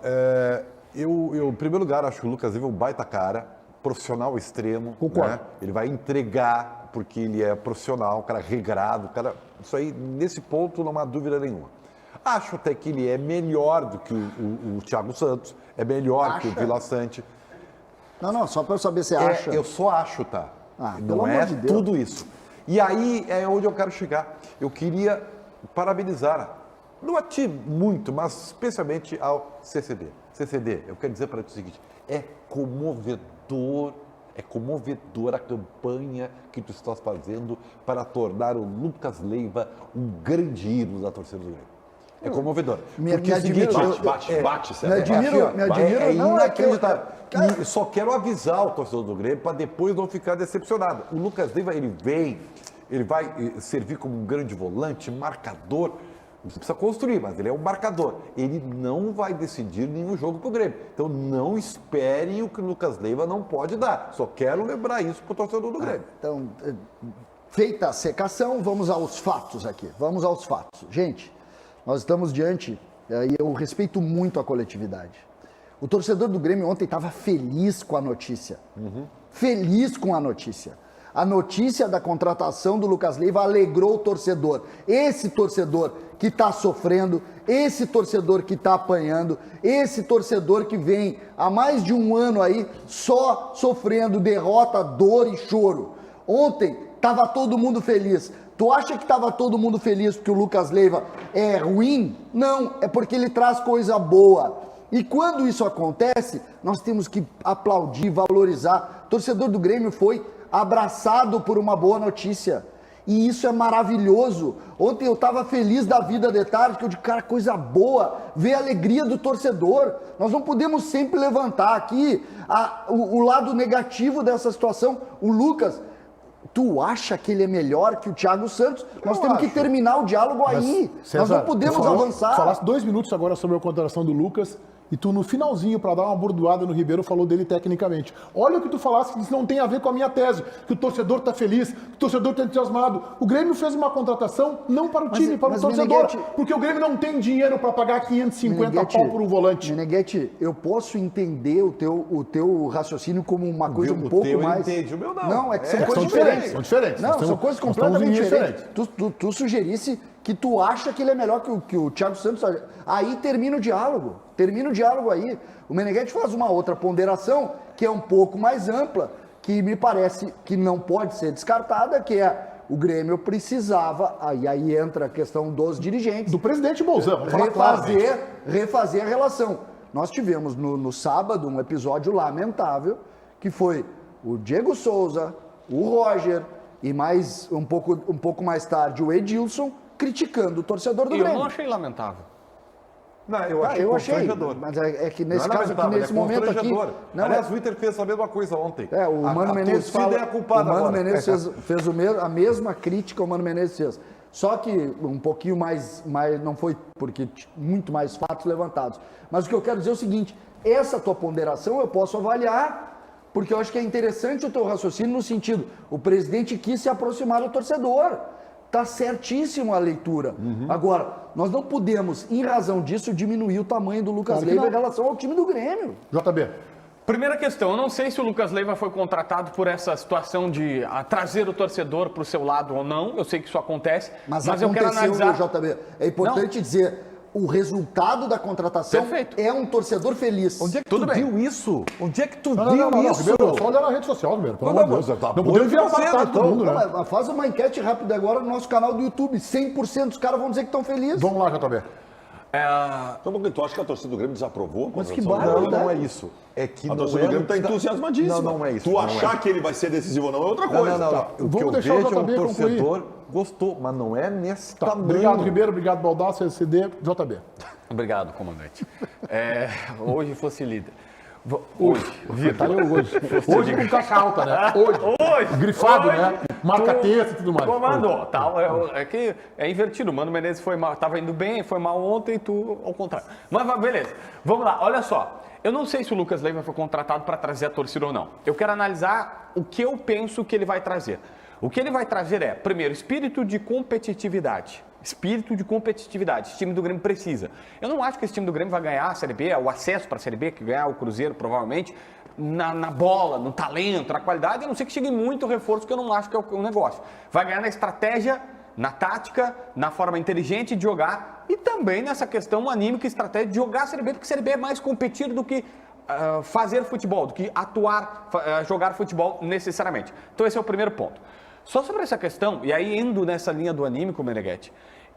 Eu, em primeiro lugar, acho que o Lucas Leiva é um baita cara, profissional extremo. Concordo. Né? Ele vai entregar porque ele é profissional, um cara regrado, isso aí, nesse ponto, não há dúvida nenhuma. Acho até que ele é melhor do que o Thiago Santos, é melhor que o Vila Sante. Não, só para eu saber se acha. Eu só acho, tá? Pelo Não é amor de Deus. tudo isso. E aí é onde eu quero chegar. Eu queria parabenizar, não a ti muito, mas especialmente ao CCD. CCD, eu quero dizer para ti o seguinte, é comovedora a campanha que tu estás fazendo para tornar o Lucas Leiva um grande ídolo da torcida do Grêmio. É comovedor. Porque é o seguinte, Bate, me admiro, é não é que... inacreditável. E só quero avisar o torcedor do Grêmio para depois não ficar decepcionado. O Lucas Leiva, ele vai servir como um grande volante, marcador. Você precisa construir, mas ele é um marcador. Ele não vai decidir nenhum jogo pro Grêmio. Então não esperem o que o Lucas Leiva não pode dar. Só quero lembrar isso pro torcedor do Grêmio. Então, feita a secação, vamos aos fatos aqui. Vamos aos fatos. Gente, nós estamos diante, e eu respeito muito a coletividade. O torcedor do Grêmio ontem estava feliz com a notícia. Feliz com a notícia. A notícia da contratação do Lucas Leiva alegrou o torcedor. Esse torcedor que está sofrendo, esse torcedor que está apanhando, esse torcedor que vem há mais de um ano aí só sofrendo derrota, dor e choro. Ontem estava todo mundo feliz. Tu acha que estava todo mundo feliz porque o Lucas Leiva é ruim? Não, é porque ele traz coisa boa. E quando isso acontece, nós temos que aplaudir, valorizar. O torcedor do Grêmio foi abraçado por uma boa notícia. E isso é maravilhoso. Ontem eu estava feliz da vida de tarde, porque eu digo, cara, coisa boa, ver a alegria do torcedor. Nós não podemos sempre levantar aqui o lado negativo dessa situação. O Lucas, tu acha que ele é melhor que o Thiago Santos? Nós temos que terminar o diálogo aí. César, nós não podemos avançar. Falasse 2 minutos agora sobre a contratação do Lucas E tu, no finalzinho, para dar uma bordoada no Ribeiro, falou dele tecnicamente. Olha o que tu falaste, que isso não tem a ver com a minha tese, que o torcedor tá feliz, que o torcedor tá entusiasmado. O Grêmio fez uma contratação não para o time, para o torcedor, Meneghetti, porque o Grêmio não tem dinheiro para pagar 550 pau por um volante. Meneghetti, eu posso entender o teu raciocínio como uma coisa um pouco teu mais... entende, o meu não. Não, é que são É, coisas são diferentes. são diferentes. Não, Nós são temos- coisas nós temos completamente linhas diferentes. Tu sugerisse que tu acha que ele é melhor que o Thiago Santos. Aí termina o diálogo. Termina o diálogo aí. O Meneghetti faz uma outra ponderação que é um pouco mais ampla, que me parece que não pode ser descartada, que é o Grêmio precisava, aí entra a questão dos dirigentes, Do presidente Bolsonaro, vamos falar claramente. refazer a relação. Nós tivemos no sábado um episódio lamentável, que foi o Diego Souza, o Roger e mais um pouco mais tarde o Edilson criticando o torcedor do E eu Grêmio. não achei lamentável. Não, eu achei Eu achei, constrangedor. mas é que Não nesse é caso aqui, lamentável, nesse é momento aqui... constrangedor. Não, Aliás, o Inter fez a mesma coisa ontem. o Mano Menezes torcida fala, é a culpada o Mano agora. Menezes fez a mesma crítica o Mano Menezes fez. Só que um pouquinho mais não foi, porque muito mais fatos levantados. Mas o que eu quero dizer é o seguinte, essa tua ponderação eu posso avaliar, porque eu acho que é interessante o teu raciocínio no sentido, o presidente quis se aproximar do torcedor. Tá certíssimo a leitura. Agora, nós não podemos, em razão disso, diminuir o tamanho do Lucas Claro que Leiva não. em relação ao time do Grêmio. JB. Primeira questão, eu não sei se o Lucas Leiva foi contratado por essa situação de trazer o torcedor para o seu lado ou não, eu sei que isso acontece, mas eu quero aconteceu, analisar... JB. É importante dizer, o resultado da contratação Perfeito. é um torcedor feliz. Onde é que Tudo tu bem. viu isso? Onde é que tu Não, viu não, isso? Ribeiro, só olhar na rede social, Ribeiro. Pelo Não, amor de Deus. mas tá Não bom podemos de virar você, batata todo então. mundo, né? Não, faz uma enquete rápida agora no nosso canal do YouTube. 100% dos caras vão dizer que estão felizes. Vamos lá, JB. Então, porque tu acha que a torcida do Grêmio desaprovou a Mas que contratação do barbaridade. Não, Grêmio? não é isso. É que A não torcida é do Grêmio está entusiasmadíssima. Não é isso. Tu não achar é. que ele vai ser decisivo ou não é outra Não, coisa. não, não. Tá. O que Vamos eu deixar o vejo é um JB concluir. torcedor gostou, mas não é nesse Tá, tamanho. obrigado, Ribeiro. Obrigado, Baldasso, LCD, JB. Obrigado, comandante. Hoje fosse líder. Hoje, Vitor. Hoje com caixa alta, né? Hoje. Grifado, né? Marca texto e tudo mais. Comando, tá, é que é invertido. O Mano Menezes foi mal, tava indo bem, foi mal ontem e tu ao contrário. Mas beleza, vamos lá, olha só. Eu não sei se o Lucas Leiva foi contratado para trazer a torcida ou não. Eu quero analisar o que eu penso que ele vai trazer. O que ele vai trazer é, primeiro, espírito de competitividade. Espírito de competitividade. Esse time do Grêmio precisa. Eu não acho que esse time do Grêmio vai ganhar a Série B, o acesso para a Série B, que ganhar o Cruzeiro provavelmente, na bola, no talento, na qualidade, a não ser que chegue muito reforço, que eu não acho que é o negócio. Vai ganhar na estratégia, na tática, na forma inteligente de jogar e também nessa questão anímica e estratégia de jogar a Série B, porque a Série B é mais competido do que fazer futebol, do que atuar, jogar futebol necessariamente. Então esse é o primeiro ponto. Só sobre essa questão, e aí indo nessa linha do anímico, Meneghetti,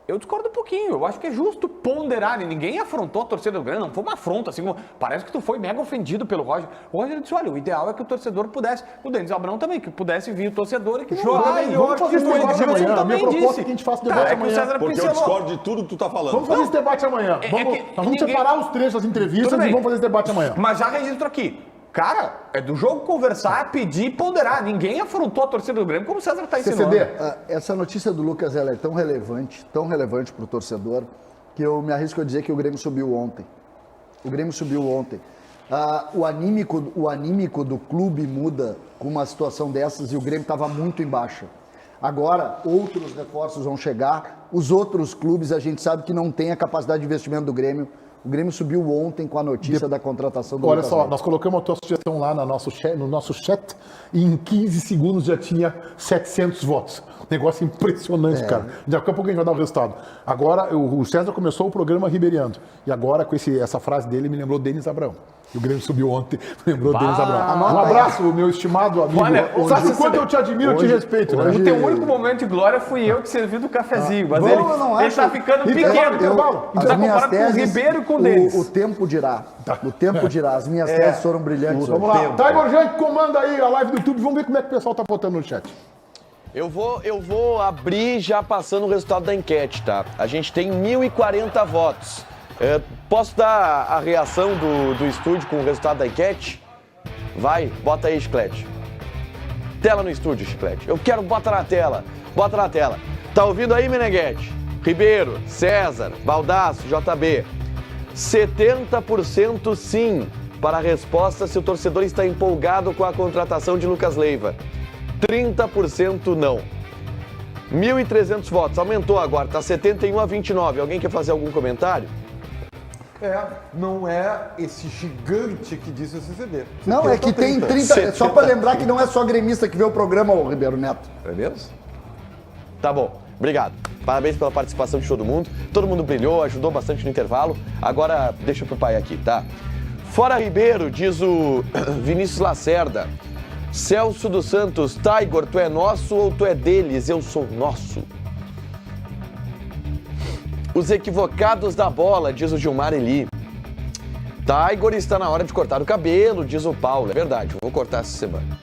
eu discordo um pouquinho. Eu acho que é justo ponderar. E ninguém afrontou a torcida do Grêmio. Não foi uma afronta. Assim, parece que tu foi mega ofendido pelo Roger. O Roger disse, olha, o ideal é que o torcedor pudesse... O Denis Abrão também, que pudesse vir o torcedor e que... Vamos fazer esse debate amanhã. A minha proposta é que a gente faça debate é que o amanhã. César Porque eu pincelou. discordo de tudo que tu tá falando. Vamos fazer esse debate amanhã. Nós vamos separar os trechos das entrevistas Tudo e bem. vamos fazer esse debate amanhã. Mas já registro aqui. Cara, é do jogo conversar, pedir e ponderar. Ninguém afrontou a torcida do Grêmio como o César está ensinando. CCD. Essa notícia do Lucas ela é tão relevante para o torcedor, que eu me arrisco a dizer que o Grêmio subiu ontem. O Grêmio subiu ontem. O anímico do clube muda com uma situação dessas e o Grêmio estava muito em baixa. Agora, outros reforços vão chegar. Os outros clubes, a gente sabe que não tem a capacidade de investimento do Grêmio. O Grêmio subiu ontem com a notícia da contratação do Olha Lucas só, Leiva. nós colocamos a tua sugestão lá no nosso chat e em 15 segundos já tinha 700 votos. Negócio impressionante, cara. Daqui a pouco a gente vai dar o resultado. Agora, o César começou o programa ribeiriano. E agora, com essa frase dele, me lembrou Denis Abrão. E o Grêmio subiu ontem, me lembrou Denis Abrão. Um abraço, meu estimado amigo. Olha, Sabe o quanto eu te admiro e te respeito, né? O teu único momento de glória fui eu que servi do cafezinho. Mas ele tá ficando pequeno. Tu tá comparado com o Ribeiro e com o Denis. O tempo dirá. O tempo dirá. As minhas teses foram brilhantes. Vamos lá. Tiger Junk comanda aí a live do YouTube. Vamos ver como é que o pessoal tá votando no chat. Eu vou abrir já passando o resultado da enquete, tá? A gente tem 1.040 votos. Posso dar a reação do estúdio com o resultado da enquete? Vai, bota aí, Chiclete. Tela no estúdio, Chiclete. Eu quero, bota na tela. Bota na tela. Tá ouvindo aí, Meneghetti? Ribeiro, César, Baldasso, JB. 70% sim para a resposta se o torcedor está empolgado com a contratação de Lucas Leiva. 30% não. 1.300 votos, aumentou agora, está 71-29. Alguém quer fazer algum comentário? Não é esse gigante que disse o CCD. Não, é que tem 30. Só para lembrar que não é só gremista que vê o programa, ô Ribeiro Neto. É mesmo? Tá bom, obrigado. Parabéns pela participação de todo mundo. Todo mundo brilhou, ajudou bastante no intervalo. Agora deixa pro pai aqui, tá? Fora Ribeiro, diz o Vinícius Lacerda. Celso dos Santos, Tiger, tu é nosso ou tu é deles? Eu sou nosso. Os equivocados da bola, diz o Gilmar Eli. Tiger está na hora de cortar o cabelo, diz o Paulo. É verdade, eu vou cortar essa semana.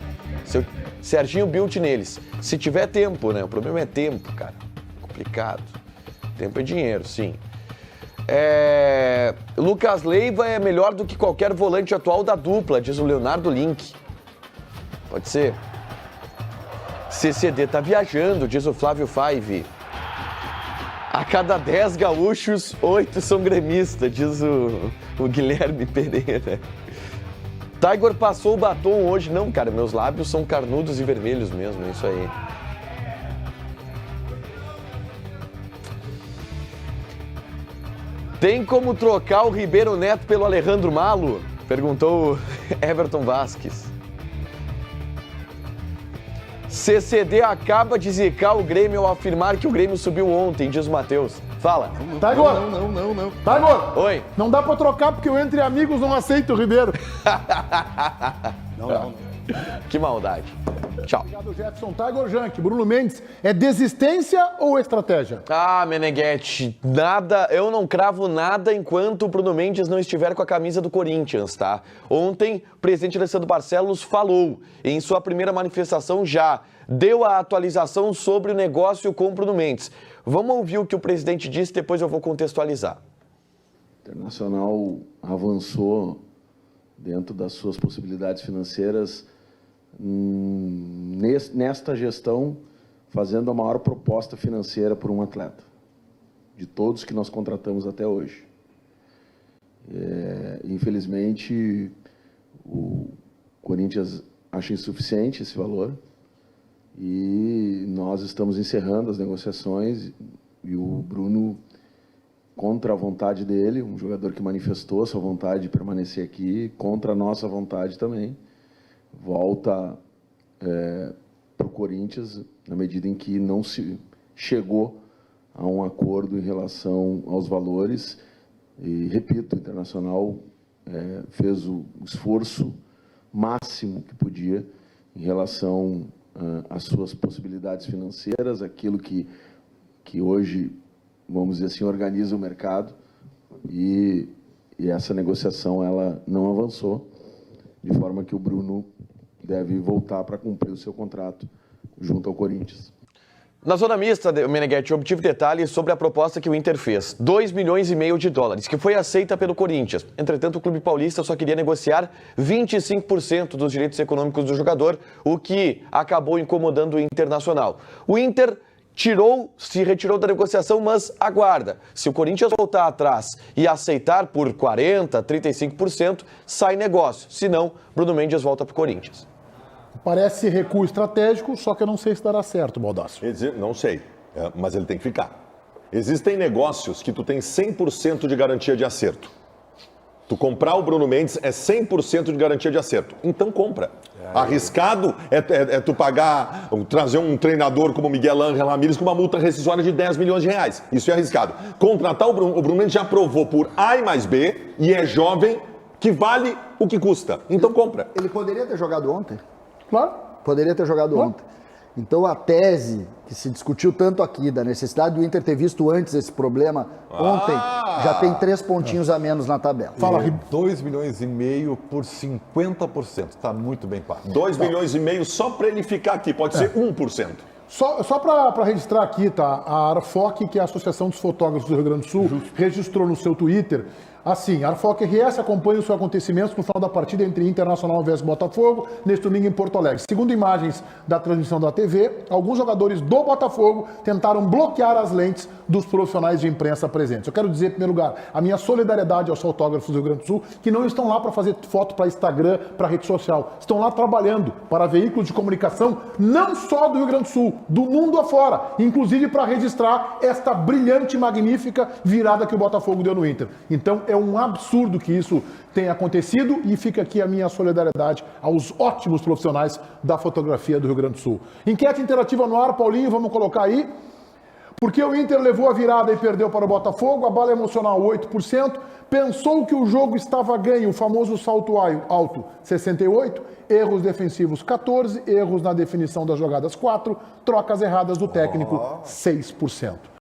Serginho Built neles. Se tiver tempo, né? O problema é tempo, cara. Complicado. Tempo é dinheiro, sim. Lucas Leiva é melhor do que qualquer volante atual da dupla, diz o Leonardo Link. Pode ser. CCD tá viajando, diz o Flávio Five. A cada 10 gaúchos, 8 são gremistas, diz o Guilherme Pereira. Tiger passou o batom hoje. Não, cara, meus lábios são carnudos e vermelhos mesmo, é isso aí. Tem como trocar o Ribeiro Neto pelo Alejandro Malo? Perguntou o Everton Vasquez. CCD acaba de zicar o Grêmio ao afirmar que o Grêmio subiu ontem, diz o Matheus. Fala. Tiger! Não. Tiger! Oi. Não dá pra trocar porque o Entre Amigos não aceita o Ribeiro. Não. Que maldade. Tchau. Obrigado, Jefferson. Tiger Junk. Bruno Mendes, é desistência ou estratégia? Ah, Meneghetti, nada, eu não cravo nada enquanto o Bruno Mendes não estiver com a camisa do Corinthians, tá? Ontem, o presidente Alessandro Barcelos falou, em sua primeira manifestação já, deu a atualização sobre o negócio com o Bruno Mendes. Vamos ouvir o que o presidente disse, depois eu vou contextualizar. O Internacional avançou dentro das suas possibilidades financeiras nesta gestão, fazendo a maior proposta financeira por um atleta, de todos que nós contratamos até hoje. Infelizmente, o Corinthians acha insuficiente esse valor e nós estamos encerrando as negociações e o Bruno, contra a vontade dele, um jogador que manifestou sua vontade de permanecer aqui, contra a nossa vontade também, volta para o Corinthians na medida em que não se chegou a um acordo em relação aos valores. E, repito, o Internacional fez o esforço máximo que podia em relação às suas possibilidades financeiras, aquilo que hoje, vamos dizer assim, organiza o mercado, e essa negociação ela não avançou, de forma que o Bruno deve voltar para cumprir o seu contrato junto ao Corinthians. Na zona mista, Meneghetti, eu obtive detalhes sobre a proposta que o Inter fez. 2,5 milhões de dólares, que foi aceita pelo Corinthians. Entretanto, o clube paulista só queria negociar 25% dos direitos econômicos do jogador, o que acabou incomodando o Internacional. O Inter se retirou da negociação, mas aguarda. Se o Corinthians voltar atrás e aceitar por 40%, 35%, sai negócio. Se não, Bruno Mendes volta para o Corinthians. Parece recuo estratégico, só que eu não sei se dará certo, Baldasso. Não sei, mas ele tem que ficar. Existem negócios que tu tem 100% de garantia de acerto. Tu comprar o Bruno Mendes é 100% de garantia de acerto. Então compra. Arriscado é tu trazer um treinador como Miguel Ángel Ramírez com uma multa rescisória de 10 milhões de reais. Isso é arriscado. Contratar o Bruno Mendes já provou por A e mais B e é jovem, que vale o que custa. Então compra. Ele poderia ter jogado ontem? Claro. Poderia ter jogado ontem. Então a tese que se discutiu tanto aqui da necessidade do Inter ter visto antes esse problema ontem, já tem 3 pontinhos a menos na tabela. Fala, 2,5 milhões por 50%. Está muito bem pago. 2,5 milhões só para ele ficar aqui. Pode ser 1%. Só para registrar aqui, tá? A ARFOC, que é a Associação dos Fotógrafos do Rio Grande do Sul, registrou no seu Twitter assim, Arfoque RS acompanha os acontecimentos no final da partida entre Internacional vs Botafogo, neste domingo em Porto Alegre. Segundo imagens da transmissão da TV, alguns jogadores do Botafogo tentaram bloquear as lentes dos profissionais de imprensa presentes. Eu quero dizer, em primeiro lugar, a minha solidariedade aos fotógrafos do Rio Grande do Sul, que não estão lá para fazer foto para Instagram, para rede social. Estão lá trabalhando para veículos de comunicação, não só do Rio Grande do Sul, do mundo afora, inclusive para registrar esta brilhante e magnífica virada que o Botafogo deu no Inter. Então é um absurdo que isso tenha acontecido e fica aqui a minha solidariedade aos ótimos profissionais da fotografia do Rio Grande do Sul. Enquete interativa no ar, Paulinho, vamos colocar aí. Porque o Inter levou a virada e perdeu para o Botafogo, a bala emocional 8%, pensou que o jogo estava ganho, o famoso salto alto 68%, erros defensivos 14%, erros na definição das jogadas 4%, trocas erradas do técnico 6%.